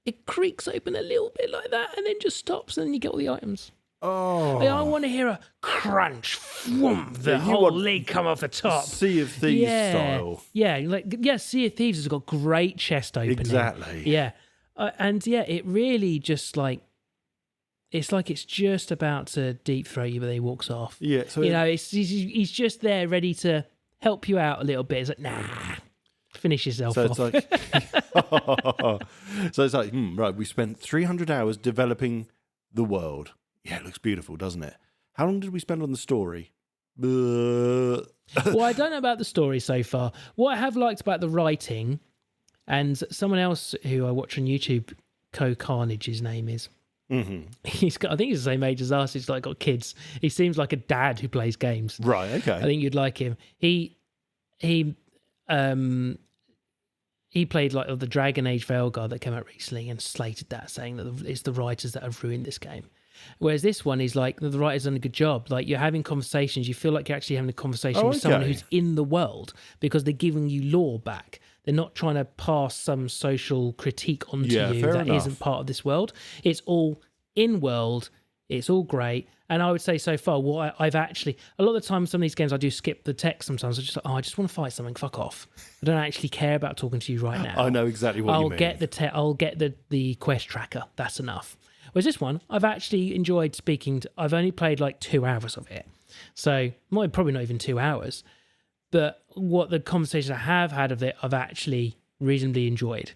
It creaks open a little bit like that and then just stops, and then you get all the items. Oh, I want to hear a crunch, whoomp, the whole lid come off the top. Sea of Thieves style. Yeah, Sea of Thieves has got great chest opening. Exactly. Yeah. And yeah, it really just it's like it's just about to deep throat you, but then he walks off. Yeah. So he's just there ready to help you out a little bit. It's like, nah, finish yourself off. So it's like, right, we spent 300 hours developing the world. Yeah, it looks beautiful, doesn't it? How long did we spend on the story? Well, I don't know about the story so far. What I have liked about the writing, and someone else who I watch on YouTube, Co-Carnage, his name is. He's got, I think he's the same age as us. He's got kids. He seems like a dad who plays games. Right. Okay. I think you'd like him. He played like the Dragon Age Veilguard that came out recently and slated that, saying that it's the writers that have ruined this game. Whereas this one is like, the writer's done a good job. Like, you're having conversations, you feel like you're actually having a conversation with someone who's in the world, because they're giving you lore back. They're not trying to pass some social critique onto you that isn't part of this world. It's all in world. It's all great. And I would say so far, what I've actually, a lot of the time, some of these games I do skip the text sometimes. I'm just like, I just want to fight something. Fuck off. I don't actually care about talking to you right now. I know exactly what you mean. I'll get the quest tracker. That's enough. Whereas this one, I've actually enjoyed speaking to. I've only played like 2 hours of it. So, probably not even 2 hours. But what the conversations I have had of it, I've actually reasonably enjoyed.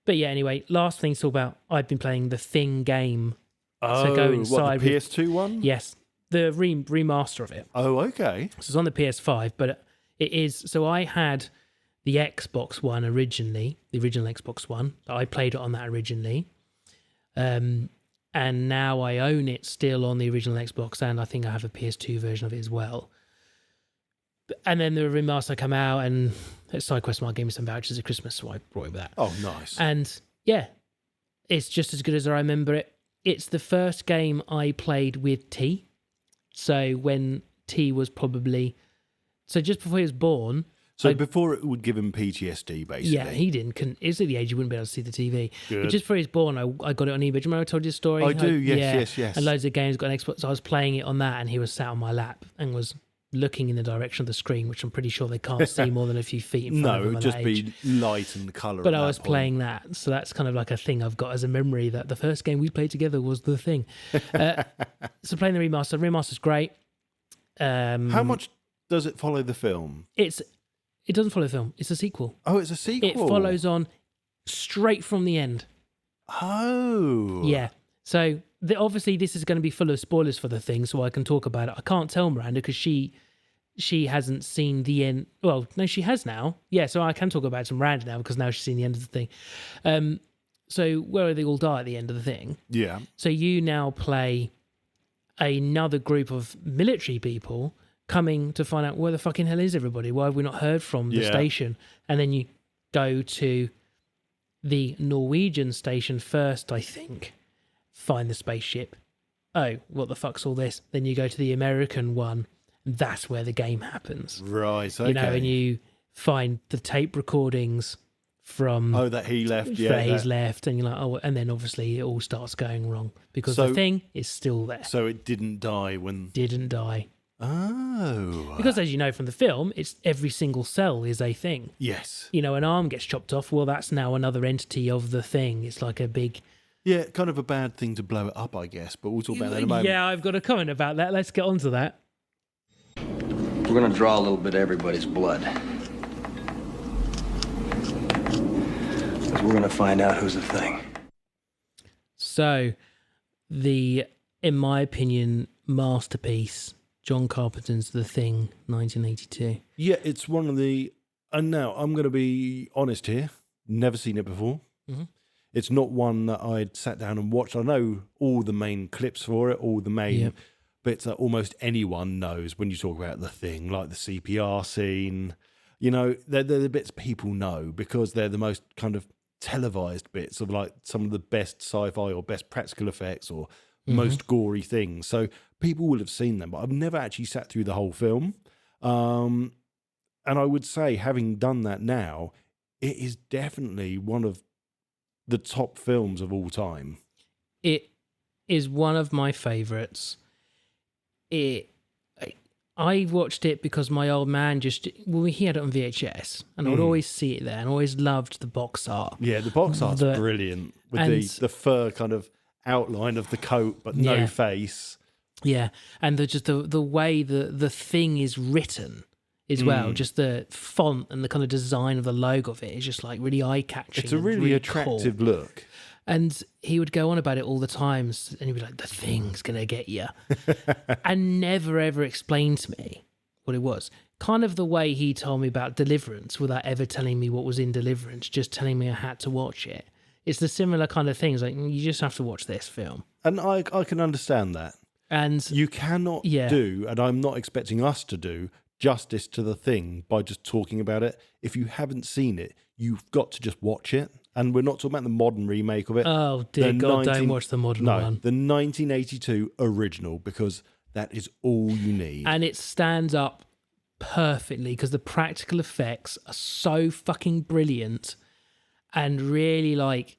But yeah, anyway, last thing to talk about, I've been playing the Thing game. Oh, so go inside the PS2 one? Yes, the remaster of it. Oh, okay. So it's on the PS5, but it is... So I had the Xbox One originally, the original Xbox One. I played it on that originally. And now I own it still on the original Xbox, and I think I have a PS2 version of it as well. And then the remaster come out, and SideQuest Smart gave me some vouchers at Christmas, so I brought it with that. Oh, nice. And yeah, it's just as good as I remember it. It's the first game I played with T. So when T was probably... So just before he was born... So before it would give him PTSD, basically. Yeah, he didn't. It's at the age you wouldn't be able to see the TV. Good. But just before he was born, I got it on eBay. Do you remember I told you the story? I do, yes. And loads of games got an Xbox. So I was playing it on that, and he was sat on my lap and was looking in the direction of the screen, which I'm pretty sure they can't see more than a few feet in front of them. No, it would just be light and colour. But I was playing that, so that's kind of like a thing I've got as a memory, that the first game we played together was the Thing. So playing the remaster. The remaster's great. How much does it follow the film? It doesn't follow the film. It's a sequel. Oh, it's a sequel. It follows on straight from the end. Oh. Yeah. So obviously this is going to be full of spoilers for the thing, so I can talk about it. I can't tell Miranda because she hasn't seen the end. Well, no, she has now. Yeah, so I can talk about it to Miranda now because now she's seen the end of the thing. So where they all die at the end of the thing. Yeah. So you now play another group of military people coming to find out where the fucking hell is everybody? Why have we not heard from the station? And then you go to the Norwegian station first, I think. Find the spaceship. Oh, what the fuck's all this? Then you go to the American one. That's where the game happens. Right, okay. You know, and you find the tape recordings from... Oh, that he left, he's left, and you're like, oh, and then obviously it all starts going wrong because the thing is still there. So it didn't die when... Didn't die. Oh. Because as you know from the film, it's every single cell is a thing. Yes. You know, an arm gets chopped off, well, that's now another entity of the thing. It's like a big... Yeah, kind of a bad thing to blow it up, I guess, but we'll talk about that in a moment. Yeah, I've got a comment about that. Let's get on to that. We're going to draw a little bit of everybody's blood. Because we're going to find out who's the thing. So, in my opinion, masterpiece, John Carpenter's The Thing, 1982. Yeah, it's one of the... And now, I'm going to be honest here. Never seen it before. Mm-hmm. It's not one that I'd sat down and watched. I know all the main clips for it, all the main bits that almost anyone knows when you talk about The Thing, like the CPR scene. You know, they're the bits people know because they're the most kind of televised bits of like some of the best sci-fi or best practical effects or most gory things. So people will have seen them, but I've never actually sat through the whole film. And I would say, having done that now, it is definitely one of the top films of all time. It is one of my favourites. I watched it because my old man he had it on VHS, and I would always see it there, and always loved the box art. Yeah, the box art's brilliant with the fur kind of outline of the coat, but no face. Yeah, and the way the thing is written as well, just the font and the kind of design of the logo of it is just like really eye-catching. It's a really attractive look. And he would go on about it all the time, and he'd be like, the thing's going to get you. And never, ever explained to me what it was. Kind of the way he told me about Deliverance without ever telling me what was in Deliverance, just telling me I had to watch it. It's the similar kind of things, like, you just have to watch this film. And I can understand that. And you cannot do, and I'm not expecting us to do, justice to the thing by just talking about it. If you haven't seen it, you've got to just watch it. And we're not talking about the modern remake of it. Oh, dear God, don't watch the modern one. The 1982 original, because that is all you need. And it stands up perfectly because the practical effects are so fucking brilliant and really like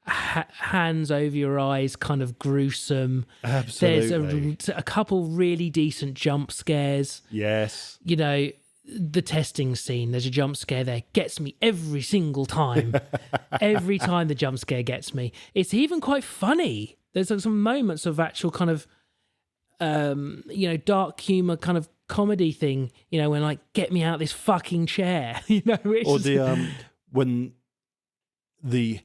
hands over your eyes, kind of gruesome. Absolutely. There's a couple really decent jump scares. Yes. You know, the testing scene, there's a jump scare there, gets me every single time. Every time the jump scare gets me. It's even quite funny. There's like some moments of actual kind of, dark humor kind of comedy thing, when like, get me out this fucking chair, Or when the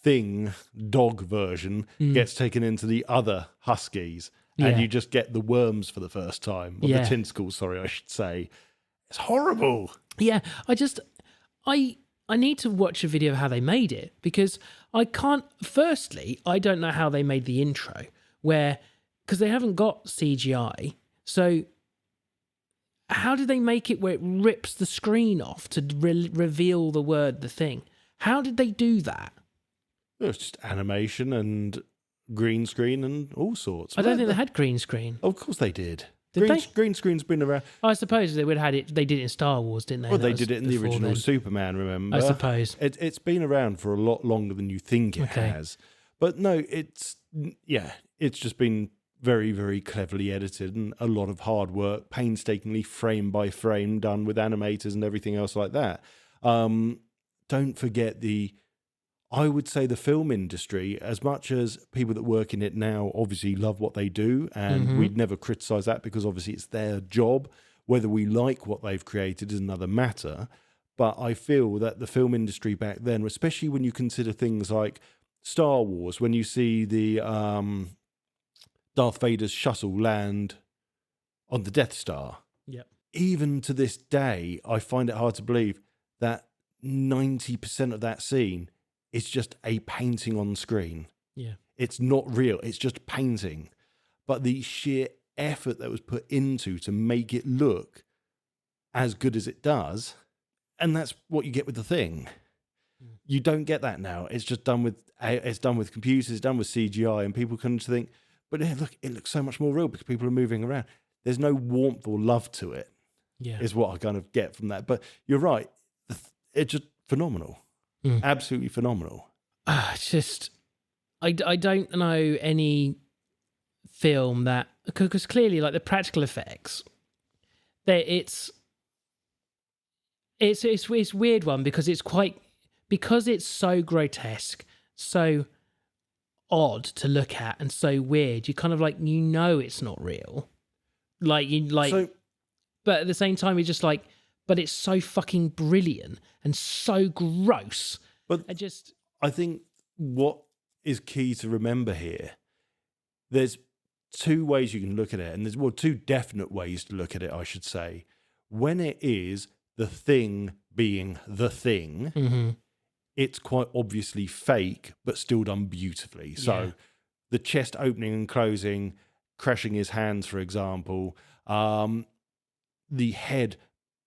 Thing dog version gets taken into the other Huskies and you just get the worms for the first time, or the tentacles, sorry, I should say. It's horrible. Yeah, I need to watch a video of how they made it because I don't know how they made the intro because they haven't got CGI. So how did they make it where it rips the screen off to reveal the word, the thing? How did they do that? It's just animation green screen and all sorts. I don't think they had green screen. Of course they did. Green screen's been around. I suppose they would have had it. They did it in Star Wars, didn't they? Well, they did it in the original Superman, remember? I suppose. It's been around for a lot longer than you think it has. But no, it's just been very, very cleverly edited and a lot of hard work, painstakingly frame by frame done with animators and everything else like that. Don't forget I would say the film industry, as much as people that work in it now obviously love what they do, and we'd never criticise that because obviously it's their job. Whether we like what they've created is another matter. But I feel that the film industry back then, especially when you consider things like Star Wars, when you see the Darth Vader's shuttle land on the Death Star. Yep. Even to this day, I find it hard to believe that 90% of that scene is just a painting on screen. Yeah. It's not real. It's just painting. But the sheer effort that was put into to make it look as good as it does, and that's what you get with the Thing. You don't get that now. It's just done with computers, it's done with CGI, and people can think, but it looks so much more real because people are moving around. There's no warmth or love to it. Yeah, is what I kind of get from that. But you're right. It's just phenomenal. Absolutely phenomenal. It's just, I don't know any film that, because clearly, like, the practical effects, it's weird one because it's so grotesque, so odd to look at, and so weird. You kind of like, it's not real. But at the same time, you're just like, but it's so fucking brilliant and so gross. But I think what is key to remember here, there's two ways you can look at it, and there's two definite ways to look at it, I should say. When it is the Thing being the Thing, it's quite obviously fake, but still done beautifully. So the chest opening and closing, crashing his hands, for example, the head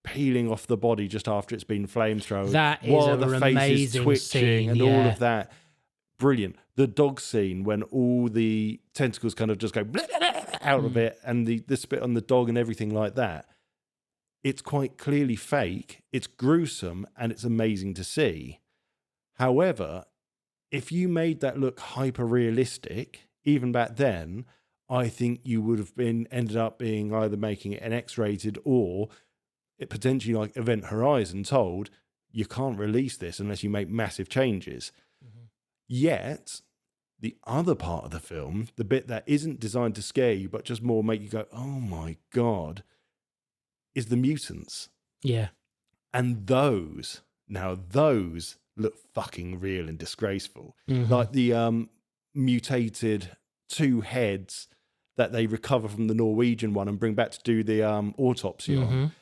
peeling off the body just after it's been flamethrowered, that is while the face is twitching scene, and all of that. Brilliant. The dog scene when all the tentacles kind of just go out of it, and the spit on the dog and everything like that. It's quite clearly fake. It's gruesome and it's amazing to see. However, if you made that look hyper realistic, even back then, I think you would have ended up being either making it an X-rated or it potentially like Event Horizon told, you can't release this unless you make massive changes. Yet, the other part of the film, the bit that isn't designed to scare you, but just more make you go, oh my God, is the mutants. Yeah. And those look fucking real and disgraceful. Like the mutated two heads that they recover from the Norwegian one and bring back to do the autopsy on.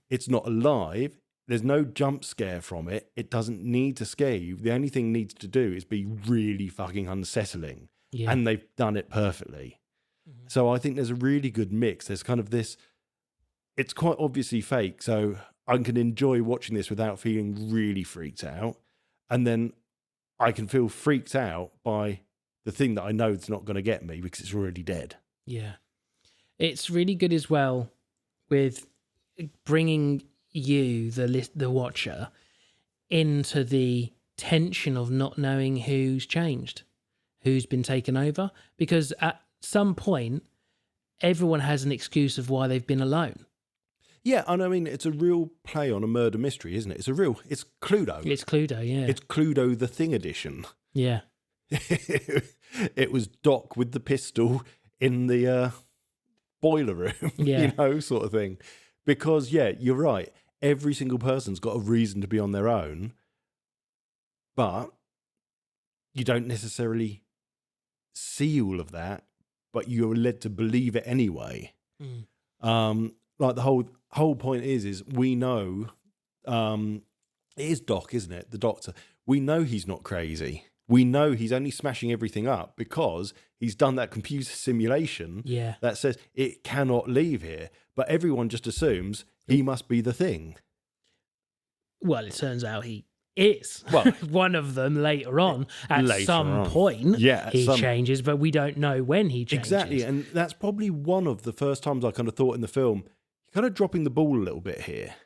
It's not alive. There's no jump scare from it. It doesn't need to scare you. The only thing it needs to do is be really fucking unsettling. Yeah. And they've done it perfectly. So I think there's a really good mix. There's kind of this, it's quite obviously fake. So I can enjoy watching this without feeling really freaked out. And then I can feel freaked out by the thing that I know it's not going to get me because it's already dead. Yeah. It's really good as well with bringing you, the watcher, into the tension of not knowing who's changed, who's been taken over. Because at some point, everyone has an excuse of why they've been alone. Yeah, and I mean, it's a real play on a murder mystery, isn't it? It's Cluedo. It's Cluedo, yeah. It's Cluedo the Thing edition. Yeah. It was Doc with the pistol in the boiler room, yeah. Sort of thing. Because, yeah, you're right. Every single person's got a reason to be on their own, but you don't necessarily see all of that, but you're led to believe it anyway. Like the whole point is we know it is Doc, isn't it? The doctor. We know he's not crazy. We know he's only smashing everything up because he's done that computer simulation that says it cannot leave here. But everyone just assumes he must be the Thing. Well, it turns out he is. Well, one of them later on. At some point, he changes, but we don't know when he changes. Exactly, and that's probably one of the first times I kind of thought in the film, you're kind of dropping the ball a little bit here.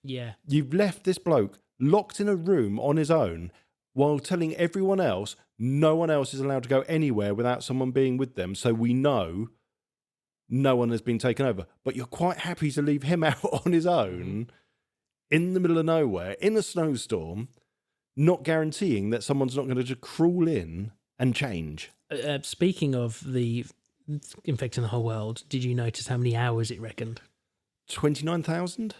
Yeah. You've left this bloke locked in a room on his own while telling everyone else no one else is allowed to go anywhere without someone being with them, so we know no one has been taken over. But you're quite happy to leave him out on his own in the middle of nowhere, in a snowstorm, not guaranteeing that someone's not going to just crawl in and change. Speaking of the infecting the whole world, did you notice how many hours it reckoned? 29,000?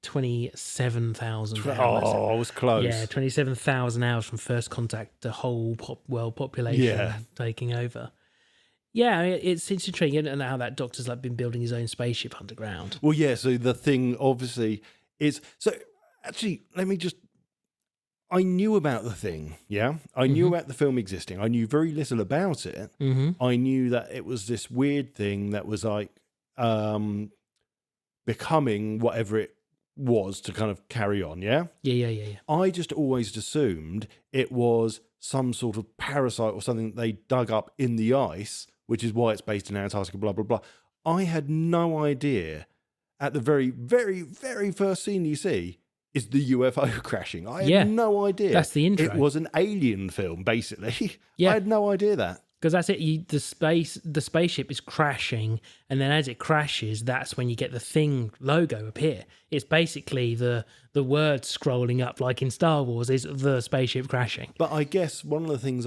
27,000 hours. Oh, I was close. Yeah, 27,000 hours from first contact to whole world population taking over. Yeah, I mean, it's intriguing, and how that doctor's like been building his own spaceship underground. Well, yeah. So the thing, obviously, is actually. Let me just. I knew about the thing. Yeah, I knew about the film existing. I knew very little about it. I knew that it was this weird thing that was like becoming whatever it was to kind of carry on. Yeah. I just always assumed it was some sort of parasite or something that they dug up in the ice, which is why it's based in Antarctica, blah, blah, blah. I had no idea at the very, very, very first scene you see is the UFO crashing. I had no idea. That's the intro. It was an alien film, basically. I had no idea that. Because that's it. The spaceship is crashing, and then as it crashes, that's when you get the Thing logo appear. It's basically the word scrolling up, like in Star Wars, is the spaceship crashing. But I guess one of the things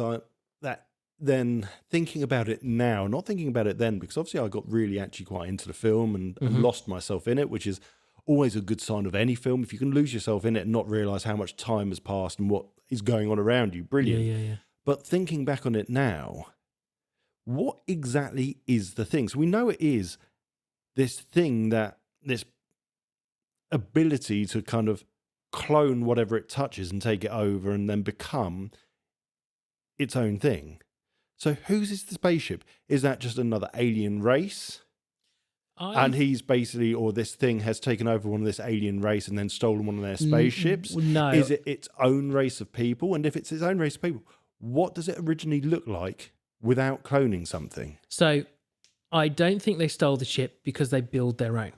then thinking about it now, not thinking about it then, because obviously I got really actually quite into the film and lost myself in it, which is always a good sign of any film. If you can lose yourself in it and not realise how much time has passed and what is going on around you, brilliant. Yeah. But thinking back on it now, what exactly is the thing? So we know it is this thing this ability to kind of clone whatever it touches and take it over and then become its own thing. So whose is the spaceship? Is that just another alien race? And he's basically, or this thing has taken over one of this alien race and then stolen one of their spaceships? No. Is it its own race of people? And if it's its own race of people, what does it originally look like without cloning something? So I don't think they stole the ship because they build their own.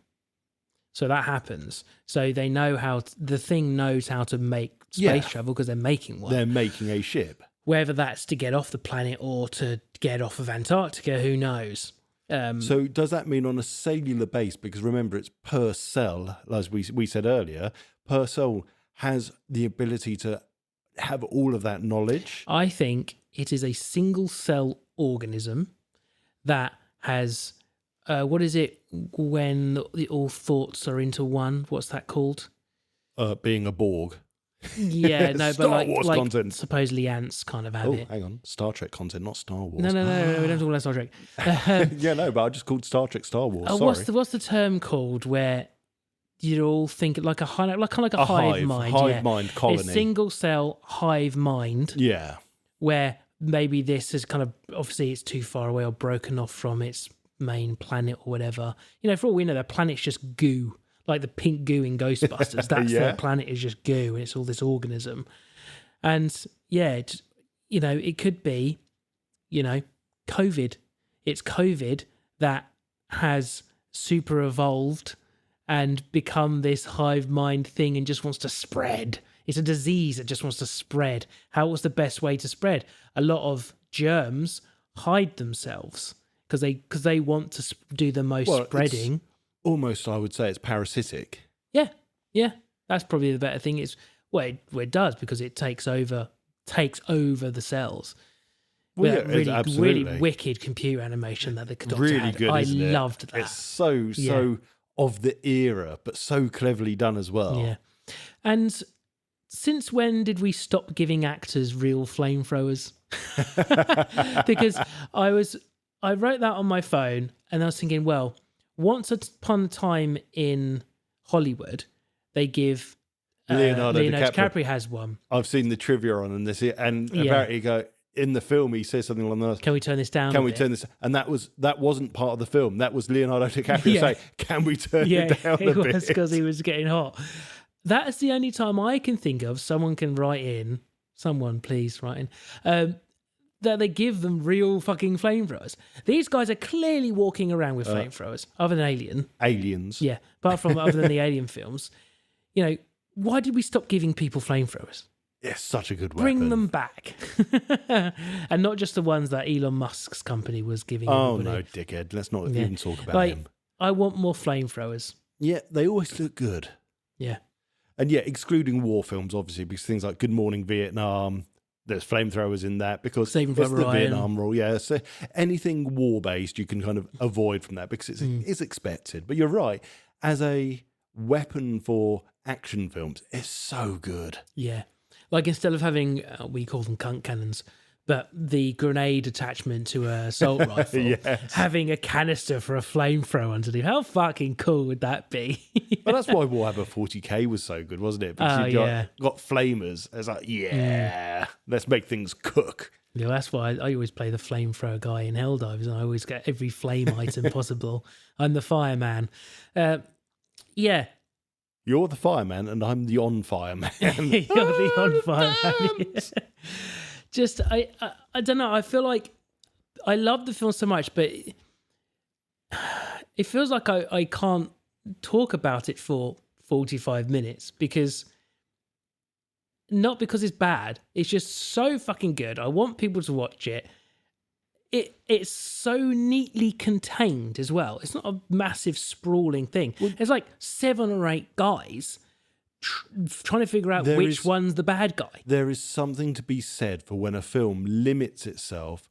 So that happens. So they know the Thing knows how to make space travel because they're making one. They're making a ship. Whether that's to get off the planet or to get off of Antarctica, who knows? So does that mean on a cellular base? Because remember, it's per cell, as we said earlier, per cell has the ability to have all of that knowledge. I think it is a single cell organism that has, what is it when all thoughts are into one? What's that called? Being a Borg. Yeah, no, Star but Wars content. Supposedly ants kind of have it. Hang on, Star Trek content, not Star Wars. No, we don't talk about Star Trek. Yeah, no, but I just called Star Trek Star Wars. Sorry. What's the term called where you all think like a hive mind? Hive mind colony. A single cell hive mind. Yeah. Where maybe this is kind of, obviously it's too far away or broken off from its main planet or whatever. You know, for all we know, their planet's just goo. Like the pink goo in Ghostbusters. That's their planet, is just goo, and it's all this organism. And it could be, COVID. It's COVID that has super evolved and become this hive mind thing and just wants to spread. It's a disease that just wants to spread. What's the best way to spread? A lot of germs hide themselves because they want to do the most spreading. Almost, I would say it's parasitic. Yeah. That's probably the better thing. It's it does, because it takes over the cells. Well, really wicked computer animation that the doctor really had. Good, I isn't it? loved that. It's so of the era, but so cleverly done as well. Yeah. And since when did we stop giving actors real flamethrowers? Because I wrote that on my phone, and I was thinking, well, once upon a time in Hollywood, they give Leonardo DiCaprio has one. I've seen the trivia on this, and apparently in the film he says something along those. Can we turn this down? Can we turn this? And that wasn't part of the film. That was Leonardo DiCaprio saying, "Can we turn it down a bit?" It was because he was getting hot. That is the only time I can think of. Someone please write in. That they give them real fucking flamethrowers. These guys are clearly walking around with flamethrowers, other than aliens. Yeah, apart from other than the alien films. Why did we stop giving people flamethrowers? It's such a good weapon. Bring them back. And not just the ones that Elon Musk's company was giving everybody. No, dickhead. Let's not even talk about him. I want more flamethrowers. Yeah, they always look good. Yeah. And excluding war films, obviously, because things like Good Morning Vietnam, there's flamethrowers in that, because Saving it's Private the Ryan. Vietnam rule. Yeah, so anything war-based, you can kind of avoid from that because it's expected. But you're right. As a weapon for action films is so good. Yeah. Like instead of having, we call them cunt cannons, but the grenade attachment to a assault rifle, Yes. having a canister for a flamethrower underneath. How fucking cool would that be? But that's why Warhammer 40k was so good, wasn't it? Because you got flamers. It's like, let's make things cook. Yeah, that's why I always play the flamethrower guy in Helldivers, and I always get every flame item possible. I'm the fireman. Yeah. You're the fireman, and I'm the on-fireman. You're the on-fireman. Yeah. Just, I don't know. I feel like I love the film so much, but it feels like I can't talk about it for 45 minutes because... Not because it's bad. It's just so fucking good. I want people to watch it. It's so neatly contained as well. It's not a massive sprawling thing. It's like 7 or 8 guys trying to figure out which one's the bad guy. There is something to be said for when a film limits itself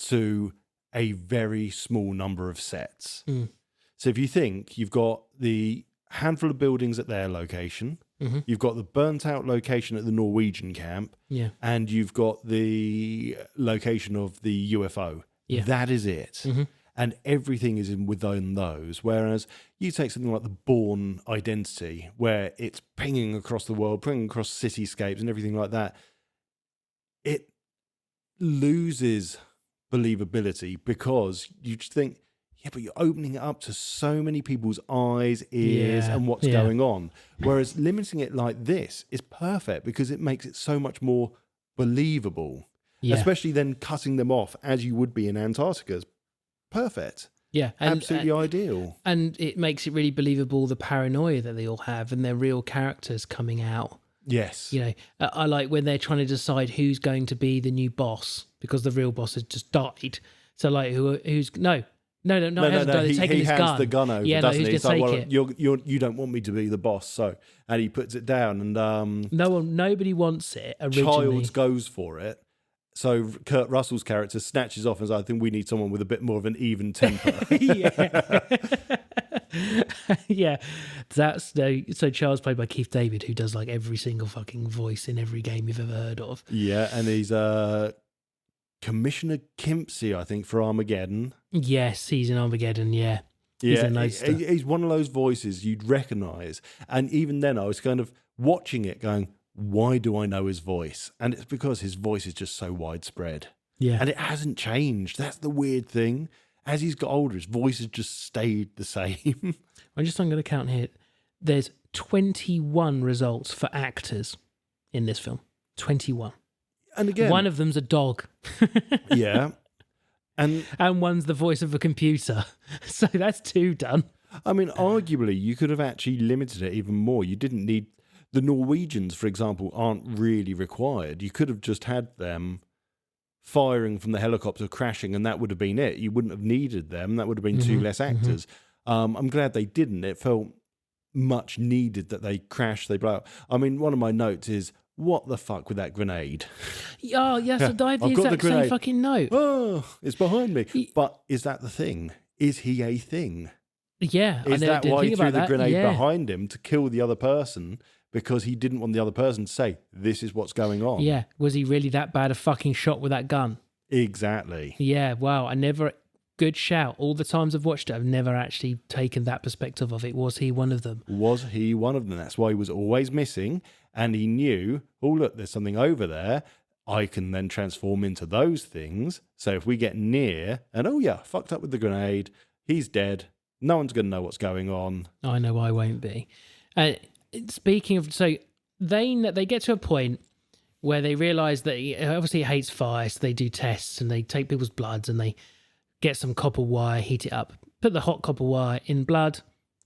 to a very small number of sets. So if you think you've got the handful of buildings at their location, you've got the burnt out location at the Norwegian camp, and you've got the location of the UFO. That is it. And everything is within those. Whereas you take something like the Bourne Identity, where it's pinging across the world, pinging across cityscapes and everything like that, it loses believability because you just think, yeah, but you're opening it up to so many people's eyes, ears, and what's going on. Whereas limiting it like this is perfect because it makes it so much more believable. Especially then cutting them off as you would be in Antarctica. Perfect. Yeah. Absolutely ideal. And it makes it really believable, the paranoia that they all have and their real characters coming out. Yes. You know, I like when they're trying to decide who's going to be the new boss because the real boss has just died. So like, who's... No. He hands the gun over, doesn't he? He's like, you don't want me to be the boss, so... And he puts it down, and... Nobody wants it originally. Childs goes for it. So Kurt Russell's character snatches off and says, I think we need someone with a bit more of an even temper. Yeah. So Charles played by Keith David, who does like every single fucking voice in every game you've ever heard of. Yeah, and he's Commissioner Kimpsey, I think, for Armageddon. Yes, he's in Armageddon, yeah. He's one of those voices you'd recognise. And even then I was kind of watching it going, why do I know his voice? And it's because his voice is just so widespread. Yeah. And it hasn't changed. That's the weird thing. As he's got older, his voice has just stayed the same. I'm going to count here. There's 21 results for actors in this film. 21. And again... One of them's a dog. Yeah. And one's the voice of a computer. So that's 2 done. I mean, arguably, you could have actually limited it even more. You didn't need... The Norwegians, for example, aren't really required. You could have just had them firing from the helicopter, crashing, and that would have been it. You wouldn't have needed them. That would have been 2 less actors. I'm glad they didn't. It felt much needed that they crash, they blow up. I mean, one of my notes is, what the fuck with that grenade? Oh, yes, I died the exact same fucking note. Oh, it's behind me. But is that the thing? Is he a thing? Yeah. Is that why he threw the grenade behind him to kill the other person? Because he didn't want the other person to say, this is what's going on. Yeah. Was he really that bad a fucking shot with that gun? Exactly. Yeah. Wow. Good shout. All the times I've watched it, I've never actually taken that perspective of it. Was he one of them? Was he one of them? That's why he was always missing. And he knew, oh, look, there's something over there. I can then transform into those things. So if we get near and, oh, yeah, fucked up with the grenade, he's dead. No one's going to know what's going on. I know I won't be. Speaking of, so they get to a point where they realise that he obviously hates fire, so they do tests and they take people's bloods and they get some copper wire, heat it up, put the hot copper wire in blood.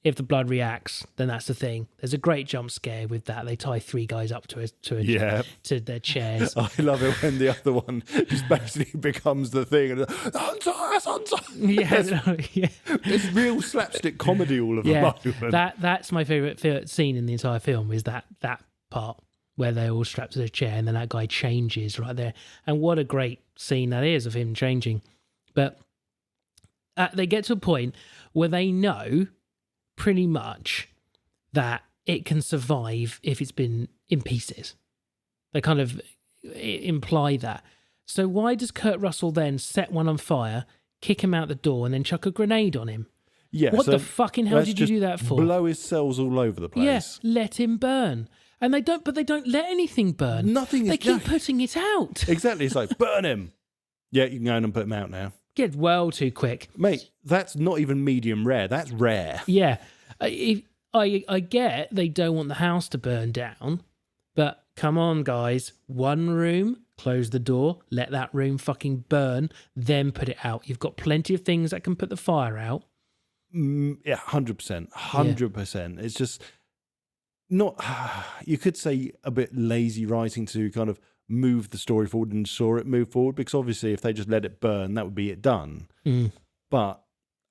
If the blood reacts, then that's the thing. There's a great jump scare with that. They tie 3 guys up to their chairs. I love it when the other one just basically becomes the thing. And it's real slapstick comedy all of a moment. That's my favourite scene in the entire film is that part where they're all strapped to the chair and then that guy changes right there. And what a great scene that is of him changing. But they get to a point where they know pretty much that it can survive if it's been in pieces. They kind of imply that. So why does Kurt Russell then set one on fire, kick him out the door, and then chuck a grenade on him? Yeah. What the fucking hell did you do that for? Blow his cells all over the place. Yes, let him burn. And they don't let anything burn. They keep putting it out. Exactly. It's like, burn him. Yeah, you can go in and put him out now. Get well too quick. Mate, that's not even medium rare. That's rare. Yeah. I get they don't want the house to burn down, but come on, guys. One room, close the door, let that room fucking burn, then put it out. You've got plenty of things that can put the fire out. Yeah, 100%. 100%. It's just not, you could say a bit lazy writing to kind of move the story forward and saw it move forward, because obviously if they just let it burn, that would be it done. But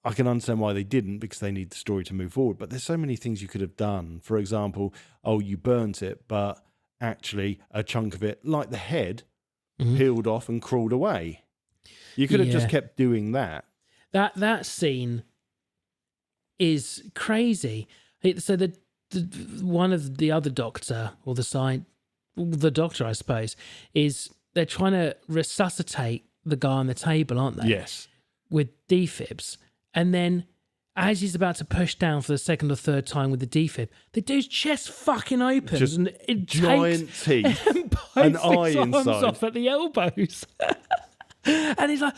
I can understand why they didn't, because they need the story to move forward. But there's so many things you could have done. For example, you burnt it, but actually a chunk of it, like the head, peeled off and crawled away. You could have just kept doing that. That scene is crazy. So the one of the other doctor, or the doctor, I suppose, is they're trying to resuscitate the guy on the table, aren't they? Yes. With defibs. And then as he's about to push down for the second or third time with the defib, the dude's chest fucking opens. Just and it giant takes teeth. and An bites eye his arms inside. off at the elbows. And he's like,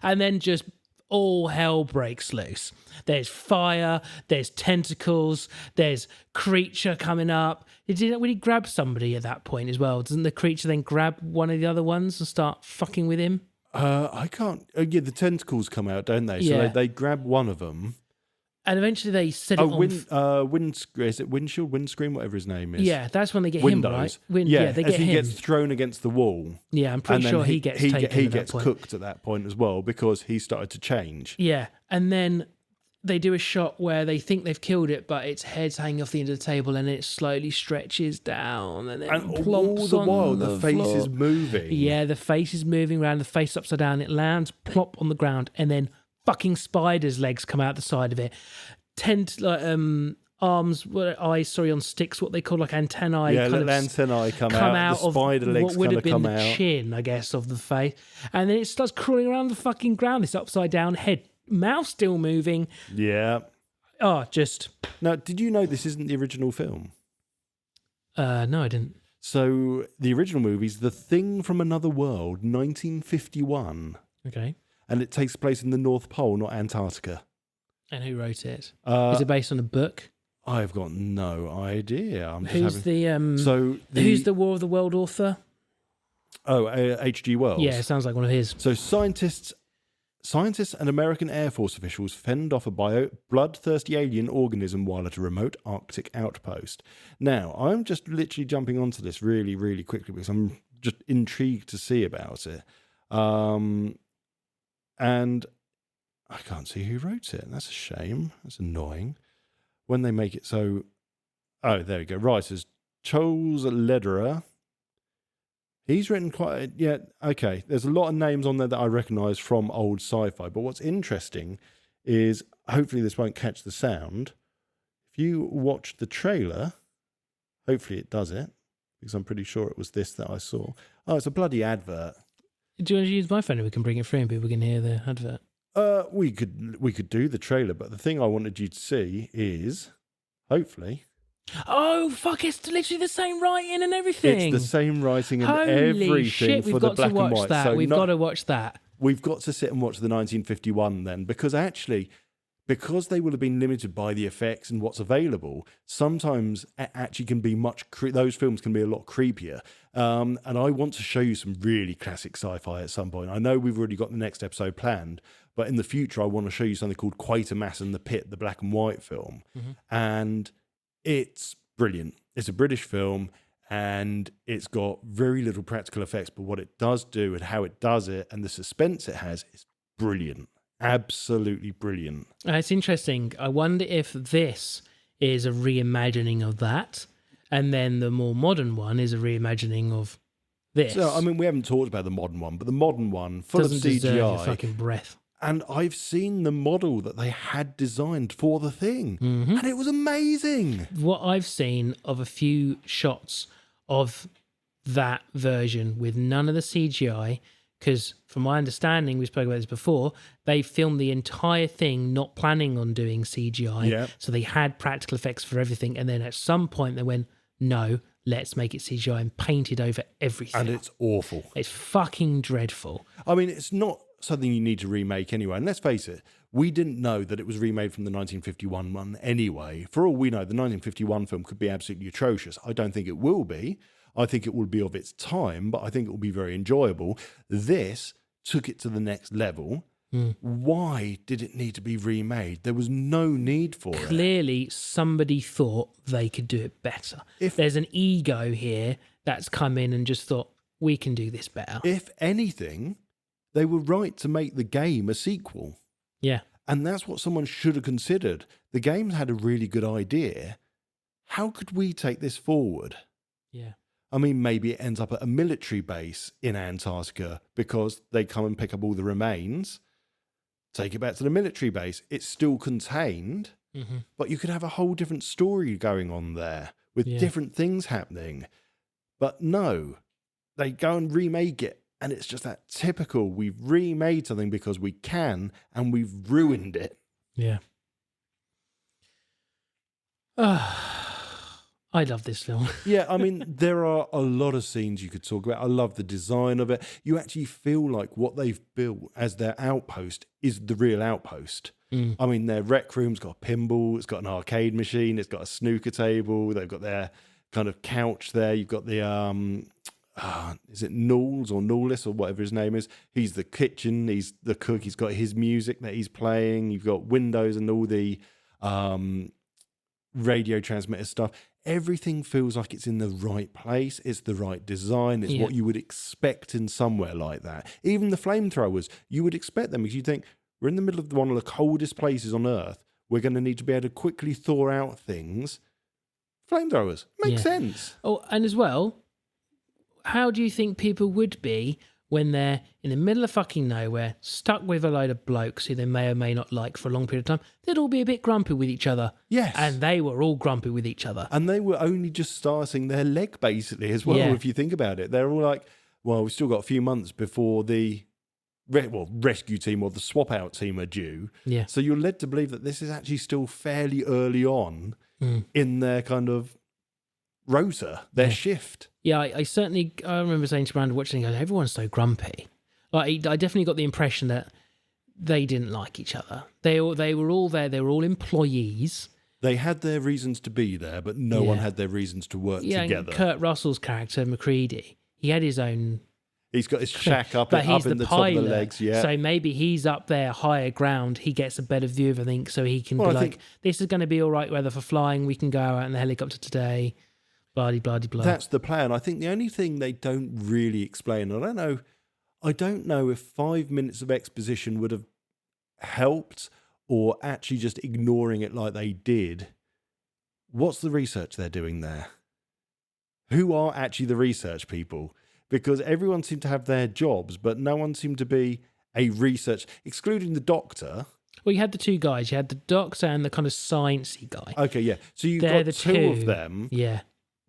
and then just all hell breaks loose. There's fire, there's tentacles, there's creature coming up. Did he grab somebody at that point as well? Doesn't the creature then grab one of the other ones and start fucking with him? I can't. Yeah, the tentacles come out, don't they? So Yeah. they grab one of them. And eventually they set it on... is it windscreen, whatever his name is? Yeah, that's when they get Windows. him, right? Yeah, they get as he him. gets thrown against the wall. Yeah, I'm pretty sure he gets taken He at gets that point. cooked at that point as well, because he started to change. Yeah, and then they do a shot where they think they've killed it, but its head's hanging off the end of the table, and it slowly stretches down, and then plonks all the on while the face floor. is moving. Yeah, the face is moving around, the face upside down, it lands plop on the ground, and then fucking spider's legs come out the side of it. Arms, eyes, on sticks, what they call like antennae. Yeah, kind little of antennae come out. The spider of legs what would kind have of been come the out. chin, I guess, of the face, and then it starts crawling around the fucking ground. This upside down head, mouth still moving. Yeah. Just now. Did you know this isn't the original film? No, I didn't. So the original movie's The Thing from Another World, 1951. Okay. And it takes place in the North Pole, not Antarctica. And who wrote it? Is it based on a book? I've got no idea. Who's the War of the World author? H.G. Wells. Yeah, it sounds like one of his. So scientists and American Air Force officials fend off a bloodthirsty alien organism while at a remote Arctic outpost. Now, I'm just literally jumping onto this really, really quickly because I'm just intrigued to see about it. And I can't see who wrote it. That's a shame. That's annoying. When they make it so... Oh, there we go. Writers. Charles Lederer. He's written quite... Yeah, okay. There's a lot of names on there that I recognise from old sci-fi. But what's interesting is... Hopefully this won't catch the sound. If you watch the trailer... Hopefully it does it. Because I'm pretty sure it was this that I saw. Oh, it's a bloody advert. Do you want to use my phone and we can bring it through and people can hear the advert? We could do the trailer, but the thing I wanted you to see is, hopefully... Oh, fuck, it's literally the same writing and everything. It's the same writing and Holy everything shit, for the black and white. We've got to watch that. So We've got to watch that. We've got to sit and watch the 1951 then, because actually... Because they will have been limited by the effects and what's available, sometimes it actually can be those films can be a lot creepier. And I want to show you some really classic sci-fi at some point. I know we've already got the next episode planned, but in the future, I want to show you something called Quatermass and the Pit, the black and white film. Mm-hmm. And it's brilliant. It's a British film and it's got very little practical effects, but what it does do and how it does it and the suspense it has is brilliant. Absolutely brilliant. It's interesting. I wonder if this is a reimagining of that, and then the more modern one is a reimagining of this. So, I mean, we haven't talked about the modern one, but the modern one, full of CGI, deserve your fucking breath. And I've seen the model that they had designed for the thing. And it was amazing. What I've seen of a few shots of that version with none of the CGI, because from my understanding, we spoke about this before, they filmed the entire thing not planning on doing CGI. Yeah. So they had practical effects for everything. And then at some point they went, no, let's make it CGI, and painted over everything. And it's awful. It's fucking dreadful. I mean, it's not something you need to remake anyway. And let's face it, we didn't know that it was remade from the 1951 one anyway. For all we know, the 1951 film could be absolutely atrocious. I don't think it will be. I think it will be of its time, but I think it will be very enjoyable. This took it to the next level. Why did it need to be remade? There was no need for it. Clearly, somebody thought they could do it better. If there's an ego here that's come in and just thought, we can do this better. If anything, they were right to make the game a sequel. Yeah. And that's what someone should have considered. The game's had a really good idea. How could we take this forward? Yeah. I mean, maybe it ends up at a military base in Antarctica because they come and pick up all the remains, take it back to the military base. It's still contained, but you could have a whole different story going on there with different things happening. But no, they go and remake it. And it's just that typical, we've remade something because we can, and we've ruined it. Yeah. I love this film. Yeah, I mean, there are a lot of scenes you could talk about. I love the design of it. You actually feel like what they've built as their outpost is the real outpost. I mean, their rec room's got a pinball, it's got an arcade machine, it's got a snooker table, they've got their kind of couch there. You've got the... is it Knowles or Knowles or whatever his name is? He's the kitchen, he's the cook, he's got his music that he's playing, you've got windows and all the radio transmitter stuff. Everything feels like it's in the right place, it's the right design, it's what you would expect in somewhere like that. Even the flamethrowers, you would expect them because you think, we're in the middle of one of the coldest places on Earth, we're going to need to be able to quickly thaw out things. Flamethrowers, makes sense. Oh, and as well, how do you think people would be when they're in the middle of fucking nowhere, stuck with a load of blokes who they may or may not like for a long period of time? They'd all be a bit grumpy with each other. Yes. And they were all grumpy with each other. And they were only just starting their leg, basically, as well, if you think about it. They're all like, well, we've still got a few months before the rescue team or the swap-out team are due. Yeah. So you're led to believe that this is actually still fairly early on in their kind of rota, their shift. Yeah, I remember saying to Brandon watching, everyone's so grumpy. Like, I definitely got the impression that they didn't like each other. They were all there. They were all employees. They had their reasons to be there, but no one had their reasons to work together. And Kurt Russell's character, McCready, he had his own... He's got his shack up but he's in the top of the legs, So maybe he's up there, higher ground. He gets a better view of everything, so he can be like, this is going to be all right weather for flying. We can go out in the helicopter today. Blah-de-blah-de-blah. That's the plan. I think the only thing they don't really explain, I don't know if 5 minutes of exposition would have helped or actually just ignoring it like they did. What's the research they're doing there? Who are actually the research people? Because everyone seemed to have their jobs, but no one seemed to be a research, excluding the doctor. Well, you had the two guys. You had the doctor and the kind of sciencey guy. Okay, yeah. So you've got two of them. Yeah.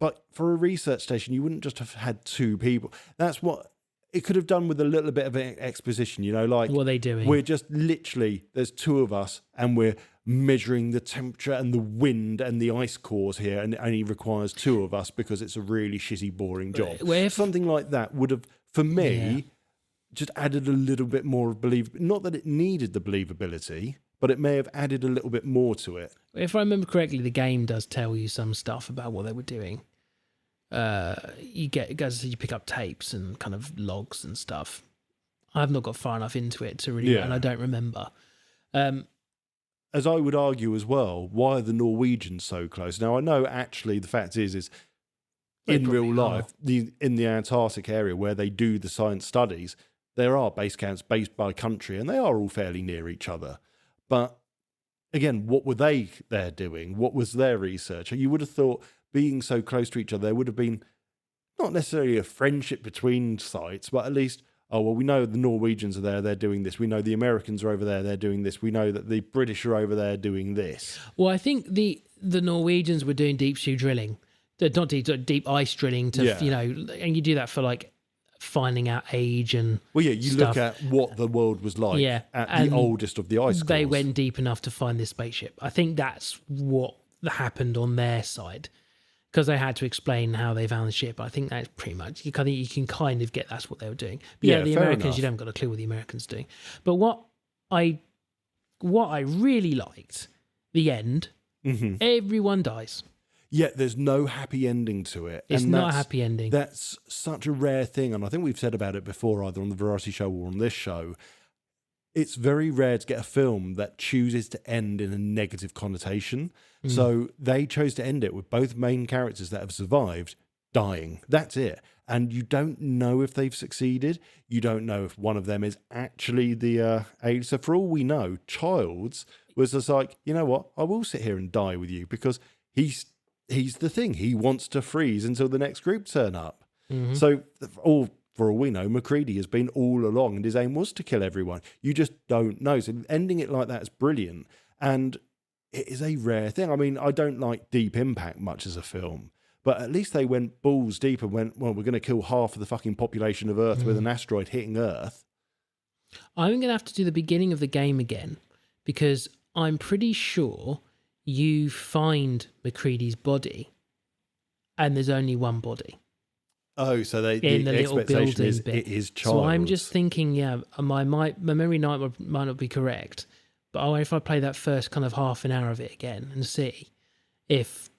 But for a research station, you wouldn't just have had two people. That's what it could have done with a little bit of exposition, like... What are they doing? We're just literally, there's two of us, and we're measuring the temperature and the wind and the ice cores here, and it only requires two of us because it's a really shitty, boring job. Something like that would have, for me, just added a little bit more of believability. Not that it needed the believability, but it may have added a little bit more to it. If I remember correctly, the game does tell you some stuff about what they were doing. You pick up tapes and kind of logs and stuff. I've not got far enough into it to really, and I don't remember. As I would argue as well, why are the Norwegians so close? Now, I know actually the fact is in real life, in the Antarctic area where they do the science studies, there are base camps based by country, and they are all fairly near each other. But again, what were they there doing? What was their research? You would have thought, being so close to each other, there would have been not necessarily a friendship between sites, but at least, oh, well, we know the Norwegians are there, they're doing this. We know the Americans are over there, they're doing this. We know that the British are over there doing this. Well, I think the Norwegians were doing deep sea drilling, not deep ice drilling and you do that for like finding out age and you stuff. look at what the world was like at the oldest of the ice cores. They went deep enough to find this spaceship. I think that's what happened on their side, because they had to explain how they found the ship. I think that's pretty much, you can kind of get that's what they were doing. But the Americans, enough. You haven't got a clue what the Americans are doing. But what I really liked, the end, everyone dies. Yeah, there's no happy ending to it. It's not a happy ending. That's such a rare thing. And I think we've said about it before, either on the Variety Show or on this show. It's very rare to get a film that chooses to end in a negative connotation. So they chose to end it with both main characters that have survived dying. That's it. And you don't know if they've succeeded. You don't know if one of them is actually the age. So for all we know, Childs was just like, you know what? I will sit here and die with you, because he's the thing. He wants to freeze until the next group turn up. So for all we know, MacReady has been all along, and his aim was to kill everyone. You just don't know. So ending it like that is brilliant. And it is a rare thing. I mean, I don't like Deep Impact much as a film, but at least they went balls deep and went, well, we're going to kill half of the fucking population of Earth with an asteroid hitting Earth. I'm going to have to do the beginning of the game again, because I'm pretty sure you find MacReady's body and there's only one body. Oh, so the little expectation is bit. It is Childs. So I'm just thinking, my memory might not be correct, but I wonder if I play that first kind of half an hour of it again and see if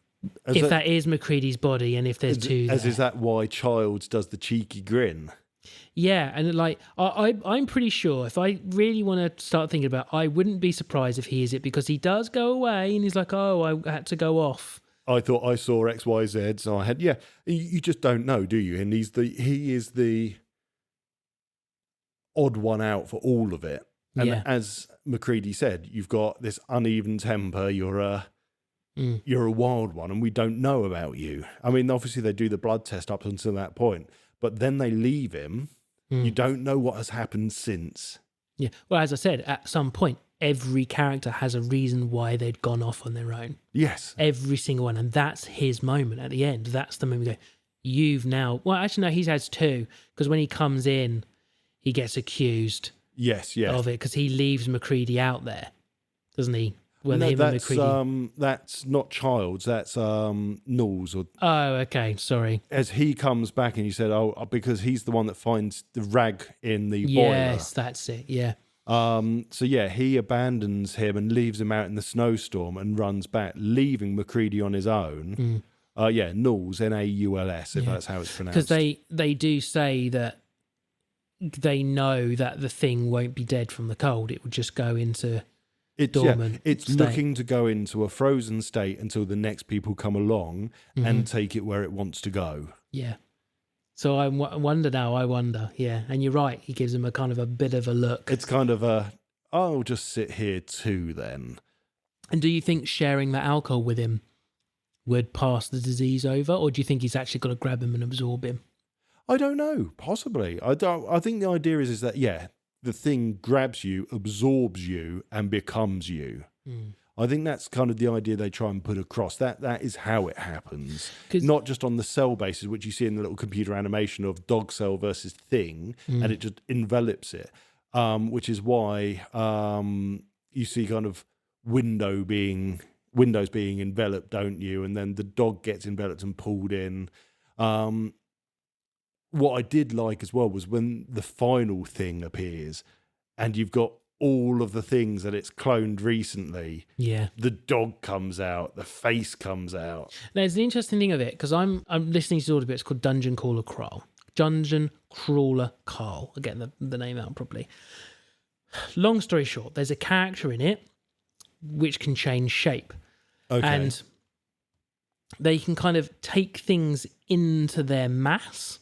that is MacReady's body and if there's two there. Is that why Childs does the cheeky grin? Yeah, and like I'm pretty sure if I really want to start thinking about it, I wouldn't be surprised if he is it, because he does go away and he's like, oh, I had to go off. I thought I saw XYZ, so I had, you just don't know, do you? And he is the odd one out for all of it. And as MacReady said, you've got this uneven temper, you're a wild one, and we don't know about you. I mean, obviously they do the blood test up until that point, but then they leave him. You don't know what has happened since. Yeah. Well, as I said, at some point, every character has a reason why they'd gone off on their own. Yes. Every single one. And that's his moment at the end. That's the moment we go, you've now... Well, actually, no, he has two, because when he comes in, he gets accused of it, because he leaves MacReady out there, doesn't he? That's not Childs, that's Knowles. Oh, okay, sorry. As he comes back and he said, because he's the one that finds the rag in the boiler. Yes, that's it, yeah. He abandons him and leaves him out in the snowstorm and runs back, leaving MacReady on his own. Knowles, Nauls, if that's how it's pronounced. Because they do say that they know that the thing won't be dead from the cold. It will just go into dormant it's state. looking to go into a frozen state until the next people come along and take it where it wants to go. Yeah. So I wonder, yeah. And you're right, he gives him a kind of a bit of a look. It's kind of I'll just sit here too then. And do you think sharing that alcohol with him would pass the disease over, or do you think he's actually got to grab him and absorb him? I don't know, possibly. I think the idea is that, the thing grabs you, absorbs you, and becomes you. I think that's kind of the idea they try and put across. That is how it happens. Not just on the cell basis, which you see in the little computer animation of dog cell versus thing, and it just envelops it, which is why you see kind of Windows being enveloped, don't you? And then the dog gets enveloped and pulled in. What I did like as well was when the final thing appears and you've got all of the things that it's cloned recently. Yeah. The dog comes out, the face comes out. There's the interesting thing of it, because I'm listening to all of it. It's called Dungeon Crawler Carl. Dungeon Crawler Carl. I'll get the name out properly. Long story short, there's a character in it which can change shape. Okay. And they can kind of take things into their mass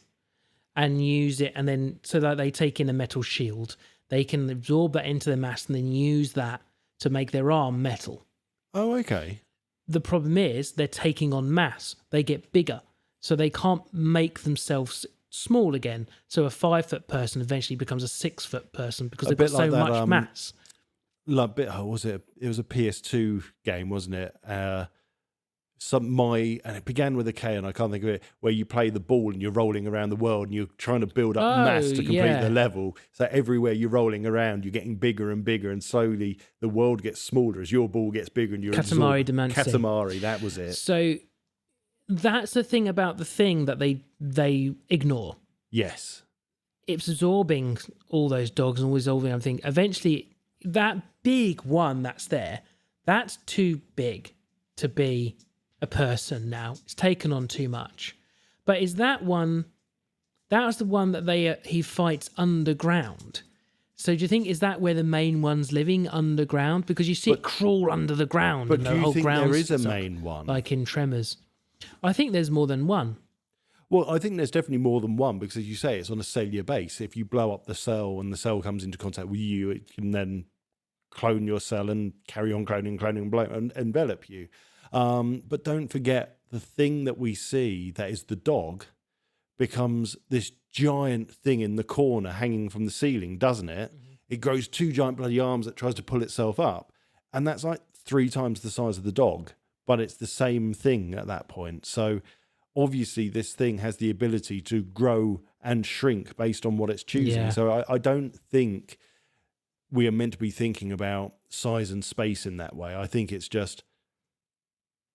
and use it, and then so that they take in a metal shield, they can absorb that into their mass and then use that to make their arm metal. Oh, okay. The problem is they're taking on mass. They get bigger, so they can't make themselves small again. So a 5-foot person eventually becomes a 6-foot person because A they've got bit so like that, much mass. Like bit, oh, was it? It was a PS2 game, wasn't it? And it began with a K, and I can't think of it. Where you play the ball and you're rolling around the world, and you're trying to build up mass to complete the level. So everywhere you're rolling around, you're getting bigger and bigger, and slowly the world gets smaller as your ball gets bigger, and you're Katamari Damacy. Katamari, that was it. So that's the thing about the thing that they ignore. Yes, it's absorbing all those dogs and resolving everything. Eventually, that big one that's there, that's too big to be a person now. It's taken on too much. But is that one... That was the one that he fights underground. So do you think, is that where the main one's living, underground? Because you see it crawl under the ground. But and do you whole think ground there is a sits up, main one? like in Tremors. I think there's more than one. Well, I think there's definitely more than one because, as you say, it's on a cellular base. If you blow up the cell and the cell comes into contact with you, it can then clone your cell and carry on cloning and envelop you. But don't forget, the thing that we see that is the dog becomes this giant thing in the corner hanging from the ceiling, doesn't it? Mm-hmm. It grows 2 giant bloody arms that tries to pull itself up. And that's like 3 times the size of the dog, but it's the same thing at that point. So obviously this thing has the ability to grow and shrink based on what it's choosing. Yeah. So I don't think we are meant to be thinking about size and space in that way. I think it's just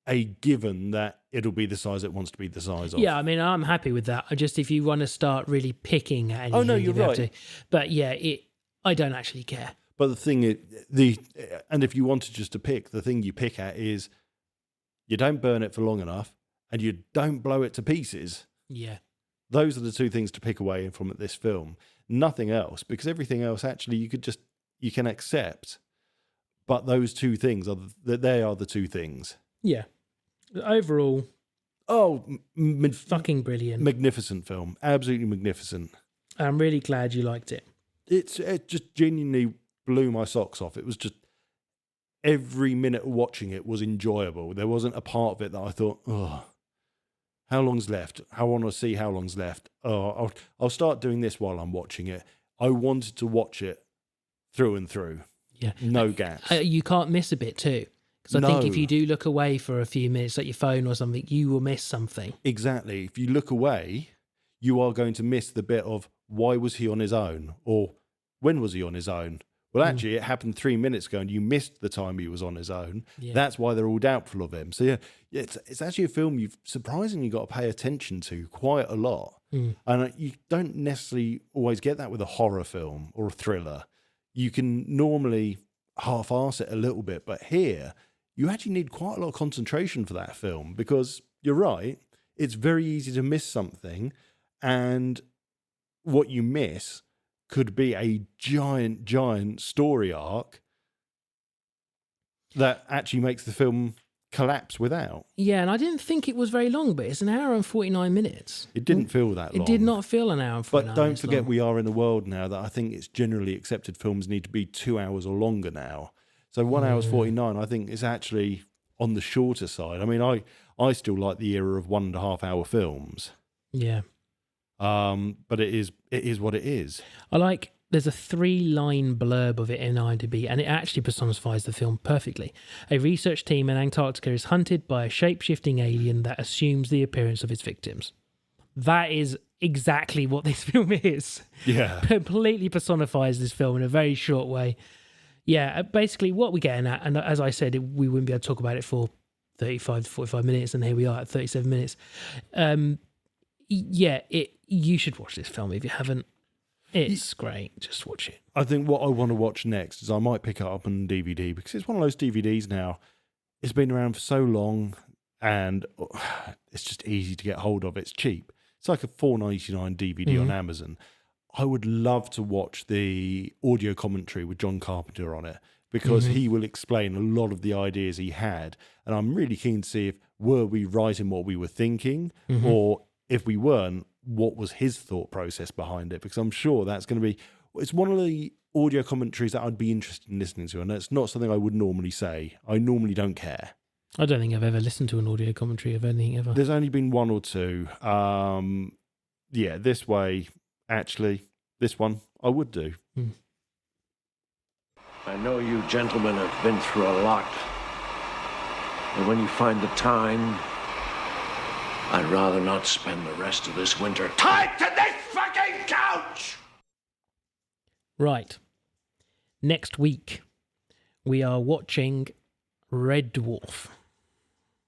a given that it'll be the size it wants to be the size of. Yeah, I mean, I'm happy with that. Just if you want to start really picking at anything, oh no, you're right. But yeah, I don't actually care. But the thing is, and if you wanted just to pick, the thing you pick at is you don't burn it for long enough and you don't blow it to pieces. Yeah. Those are the 2 things to pick away from this film. Nothing else, because everything else actually you can accept. But those 2 things they are the 2 things. Yeah. Overall, fucking brilliant. Magnificent film. Absolutely magnificent. I'm really glad you liked it. It just genuinely blew my socks off. It was just every minute of watching it was enjoyable. There wasn't a part of it that I thought, oh, how long's left? I want to see how long's left. Oh, I'll start doing this while I'm watching it. I wanted to watch it through and through. Yeah. No gaps. You can't miss a bit too. Because I think if you do look away for a few minutes, like your phone or something, you will miss something. Exactly. If you look away, you are going to miss the bit of why was he on his own? Or when was he on his own? Well, actually, it happened 3 minutes ago and you missed the time he was on his own. Yeah. That's why they're all doubtful of him. So, yeah, it's actually a film you've surprisingly got to pay attention to quite a lot. And you don't necessarily always get that with a horror film or a thriller. You can normally half-arse it a little bit, but here you actually need quite a lot of concentration for that film because you're right, it's very easy to miss something, and what you miss could be a giant story arc that actually makes the film collapse without. Yeah, and I didn't think it was very long, but it's an hour and 49 minutes. It didn't feel that long. It did not feel an hour and 49 minutes. But don't forget, we are in a world now that I think it's generally accepted films need to be 2 hours or longer now. So 1 hour 49, I think, is actually on the shorter side. I mean, I still like the era of 1.5 hour films. Yeah. But it is what it is. There's a 3-line blurb of it in IMDb, and it actually personifies the film perfectly. A research team in Antarctica is hunted by a shape-shifting alien that assumes the appearance of its victims. That is exactly what this film is. Yeah. Completely personifies this film in a very short way. Yeah, basically what we're getting at, and as I said, we wouldn't be able to talk about it for 35 to 45 minutes, and here we are at 37 minutes. You should watch this film if you haven't. It's great. Just watch it. I think what I want to watch next is I might pick it up on DVD because it's one of those DVDs now. It's been around for so long and it's just easy to get hold of. It's cheap. It's like a $4.99 DVD on Amazon. I would love to watch the audio commentary with John Carpenter on it because he will explain a lot of the ideas he had. And I'm really keen to see if were we right in what we were thinking or if we weren't, what was his thought process behind it? Because I'm sure that's going to be, it's one of the audio commentaries that I'd be interested in listening to. And it's not something I would normally say. I normally don't care. I don't think I've ever listened to an audio commentary of anything ever. There's only been 1 or 2. yeah, this way, actually, this one I would do. I know you gentlemen have been through a lot. And when you find the time, I'd rather not spend the rest of this winter tied to this fucking couch! Right. Next week, we are watching Red Dwarf.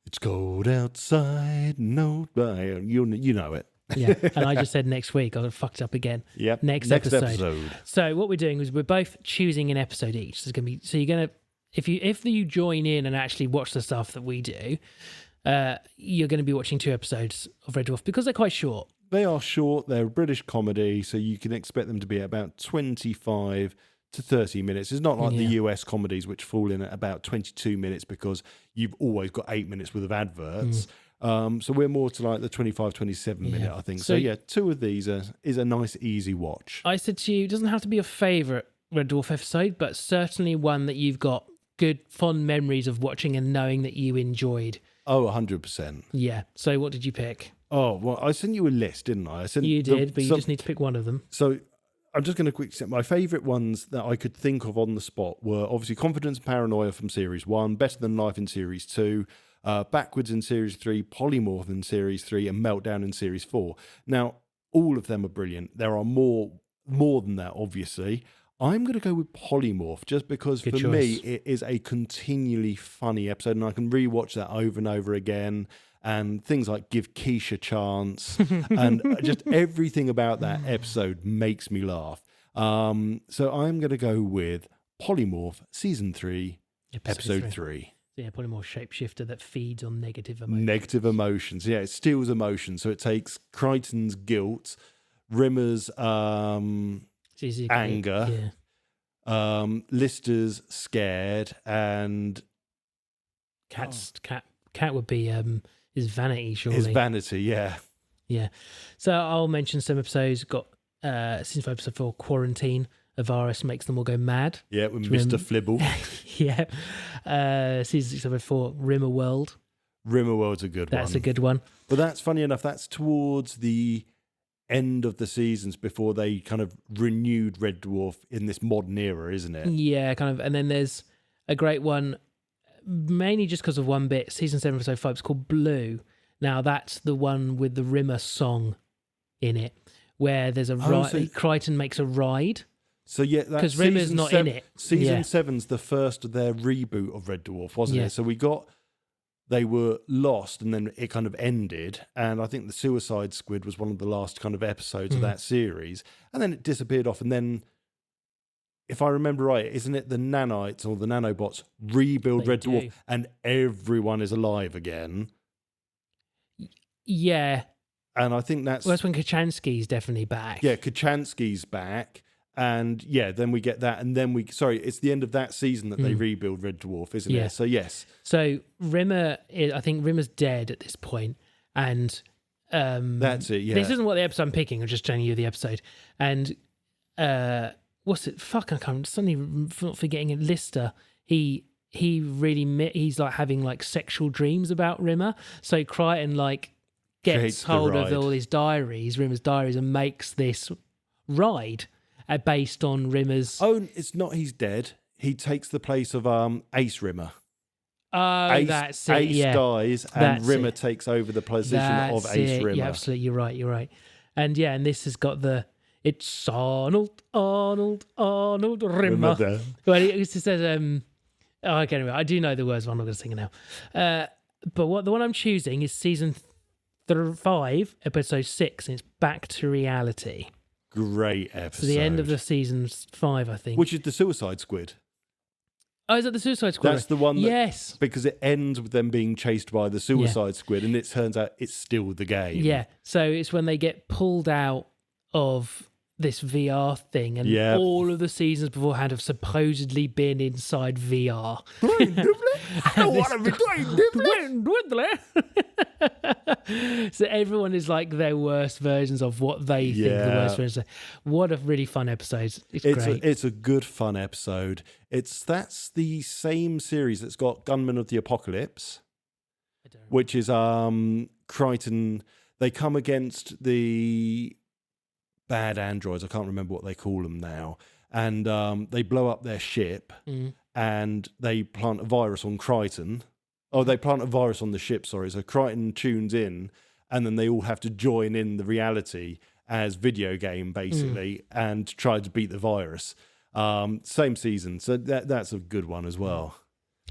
It's cold outside, no, you know it. Yeah, and I just said next week. I fucked up again. Yep. Next episode. So what we're doing is we're both choosing an episode each. So it's gonna be. So you're gonna if you join in and actually watch the stuff that we do, you're going to be watching 2 episodes of Red Dwarf because they're quite short. They are short. They're a British comedy, so you can expect them to be about 25 to 30 minutes. It's not like the US comedies, which fall in at about 22 minutes because you've always got 8 minutes worth of adverts. So we're more to like the 25, 27 minute, I think. So yeah, 2 of these is a nice, easy watch. I said to you, it doesn't have to be your favourite Red Dwarf episode, but certainly one that you've got good, fond memories of watching and knowing that you enjoyed. Oh, 100%. Yeah. So what did you pick? Oh, well, I sent you a list, didn't I? You did, but you just need to pick one of them. So I'm just going to quickly say my favourite ones that I could think of on the spot were obviously Confidence and Paranoia from Series 1, Better Than Life in Series 2, Backwards in Series 3, Polymorph in Series 3, and Meltdown in Series 4. Now, all of them are brilliant. There are more than that, obviously. I'm going to go with Polymorph just because Good for choice. me, it is a continually funny episode and I can rewatch that over and over again. And things like Give Quiche a Chance and just everything about that episode makes me laugh. So I'm going to go with Polymorph Season 3, Episode 3. Yeah, Polymorph shapeshifter that feeds on negative emotions. Negative emotions. Yeah, it steals emotions. So it takes Crichton's guilt, Rimmer's anger, Lister's scared, and Cat would be his vanity, surely. His vanity, yeah. Yeah. So I'll mention some episodes. Got season 5 episode 4, Quarantine. A virus makes them all go mad. Yeah, with Mr. Flibble. Yeah. Season 6 episode 4, Rimmer World. Rimmer World's a good one. That's a good one. But that's funny enough, that's towards the end of the seasons before they kind of renewed Red Dwarf in this modern era, isn't it? Yeah, kind of. And then there's a great one, mainly just because of one bit, season 7 episode 5, it's called Blue. Now that's the one with the Rimmer song in it, where there's a ride. Crichton makes a ride. So yeah, because Rimmer's not in it. Season 7's the first of their reboot of Red Dwarf, wasn't it? So they were lost and then it kind of ended. And I think the Suicide Squid was one of the last kind of episodes of that series. And then it disappeared off. And then, if I remember right, isn't it the nanites or the nanobots rebuild Red Dwarf and everyone is alive again? Yeah. And I think that's when Kachansky's definitely back. Yeah, Kachansky's back. And yeah, then we get that. And then it's the end of that season that they rebuild Red Dwarf, isn't it? So yes. So I think Rimmer's dead at this point. And that's it, yeah. This isn't what the episode I'm picking. I'm just telling you the episode. And what's it? Fuck, I'm suddenly forgetting it. Lister, he's like having like sexual dreams about Rimmer. So Crichton like gets hold of all his diaries, Rimmer's diaries, and makes this ride based on Rimmer's. Oh, it's not. He's dead. He takes the place of Ace Rimmer. Oh, that's it. Ace dies, and Rimmer takes over the position of Ace Rimmer. Yeah, absolutely. You're right. And yeah, and this has got it's Arnold Rimmer. Well, it says anyway, I do know the words, but I'm not going to sing it now. But the one I'm choosing is season 5, episode 6, and it's Back to Reality. Great episode. So the end of the season 5, I think. Which is the Suicide Squid. Oh, is that the Suicide Squid? That's the one. Yes. Because it ends with them being chased by the Suicide Squid, and it turns out it's still the game. Yeah. So it's when they get pulled out of this VR thing, and all of the seasons beforehand have supposedly been inside VR. What are we doing? So everyone is like their worst versions of what they think the worst versions are. What a really fun episode. It's great. It's a good, fun episode. That's the same series that's got Gunman of the Apocalypse, which is Crichton. they come against the bad androids. I can't remember what they call them now. And they blow up their ship and they plant a virus on Crichton. Oh, they plant a virus on the ship, sorry. So Crichton tunes in and then they all have to join in the reality as video game, basically, and try to beat the virus. Same season. So that's a good one as well.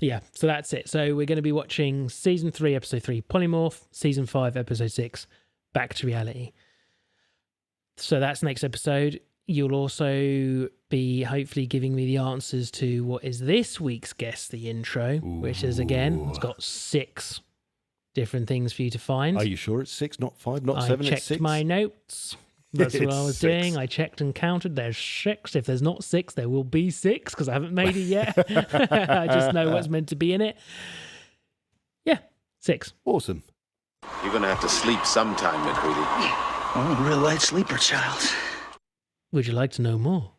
Yeah, so that's it. So we're going to be watching Season 3, Episode 3, Polymorph, Season 5, Episode 6, Back to Reality. So that's next episode. You'll also be hopefully giving me the answers to what is this week's guest, the intro, which is, again, it's got 6 different things for you to find. Are you sure it's 6, not 5, not 7, it's 6? I checked my notes. That's what I was doing. I checked and counted. There's 6. If there's not 6, there will be 6 because I haven't made it yet. I just know what's meant to be in it. Yeah, 6. Awesome. You're going to have to sleep sometime, McCready. I'm a real light sleeper, child. Would you like to know more?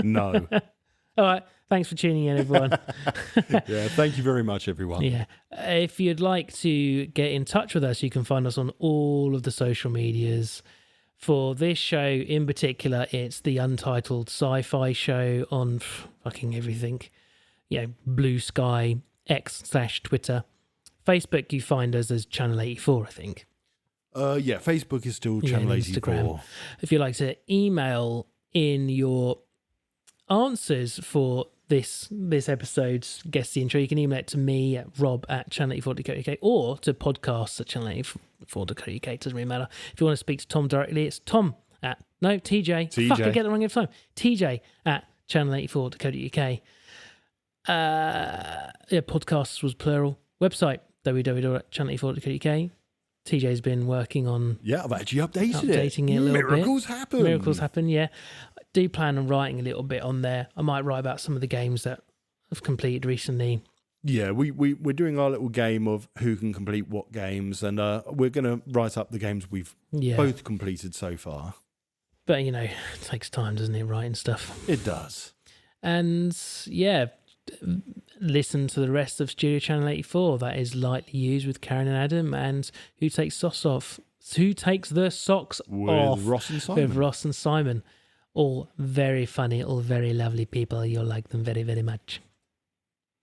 No. All right. Thanks for tuning in, everyone. Yeah, thank you very much, everyone. Yeah. If you'd like to get in touch with us, you can find us on all of the social medias. For this show in particular, it's the Untitled Sci-Fi Show on fucking everything. Yeah, Blue Sky, X/Twitter. Facebook, you find us as Channel 84, I think. Yeah, Facebook is still Channel 84. Instagram. If you'd like to email in your answers for this episode's guest the intro, you can email it to me at rob@channel84.co.uk or to podcast@channel84.co.uk. Doesn't really matter. If you want to speak to Tom directly, it's TJ. Fuck, I get the wrong every time. TJ@channel84.co.uk. Yeah, podcasts was plural. Website www.channel84.co.uk. TJ's been working on... Yeah, I've actually updating it a little bit. Miracles happen, yeah. I do plan on writing a little bit on there. I might write about some of the games that I've completed recently. Yeah, we're doing our little game of who can complete what games, and we're going to write up the games we've both completed so far. But, you know, it takes time, doesn't it, writing stuff? It does. And, yeah... listen to the rest of Studio Channel 84. That is Lightly Used with Karen and Adam, and Who Takes the Socks Off with Ross and Simon. With Ross and Simon. All very funny, all very lovely people. You'll like them very, very much.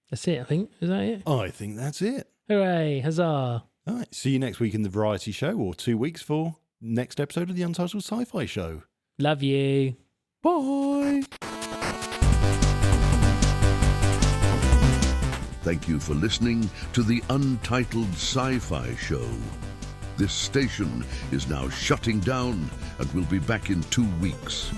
That's it, I think. Is that it? I think that's it. Hooray, huzzah. All right, see you next week in the Variety Show, or 2 weeks for next episode of the Untitled Sci-Fi Show. Love you. Bye. Thank you for listening to the Untitled Sci-Fi Show. This station is now shutting down and will be back in 2 weeks.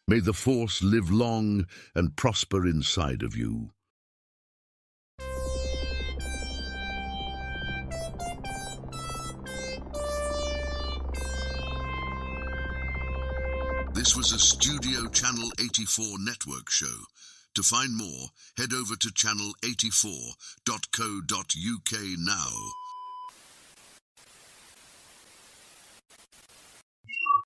May the Force live long and prosper inside of you. This was a Studio Channel 84 network show. To find more, head over to channel84.co.uk now.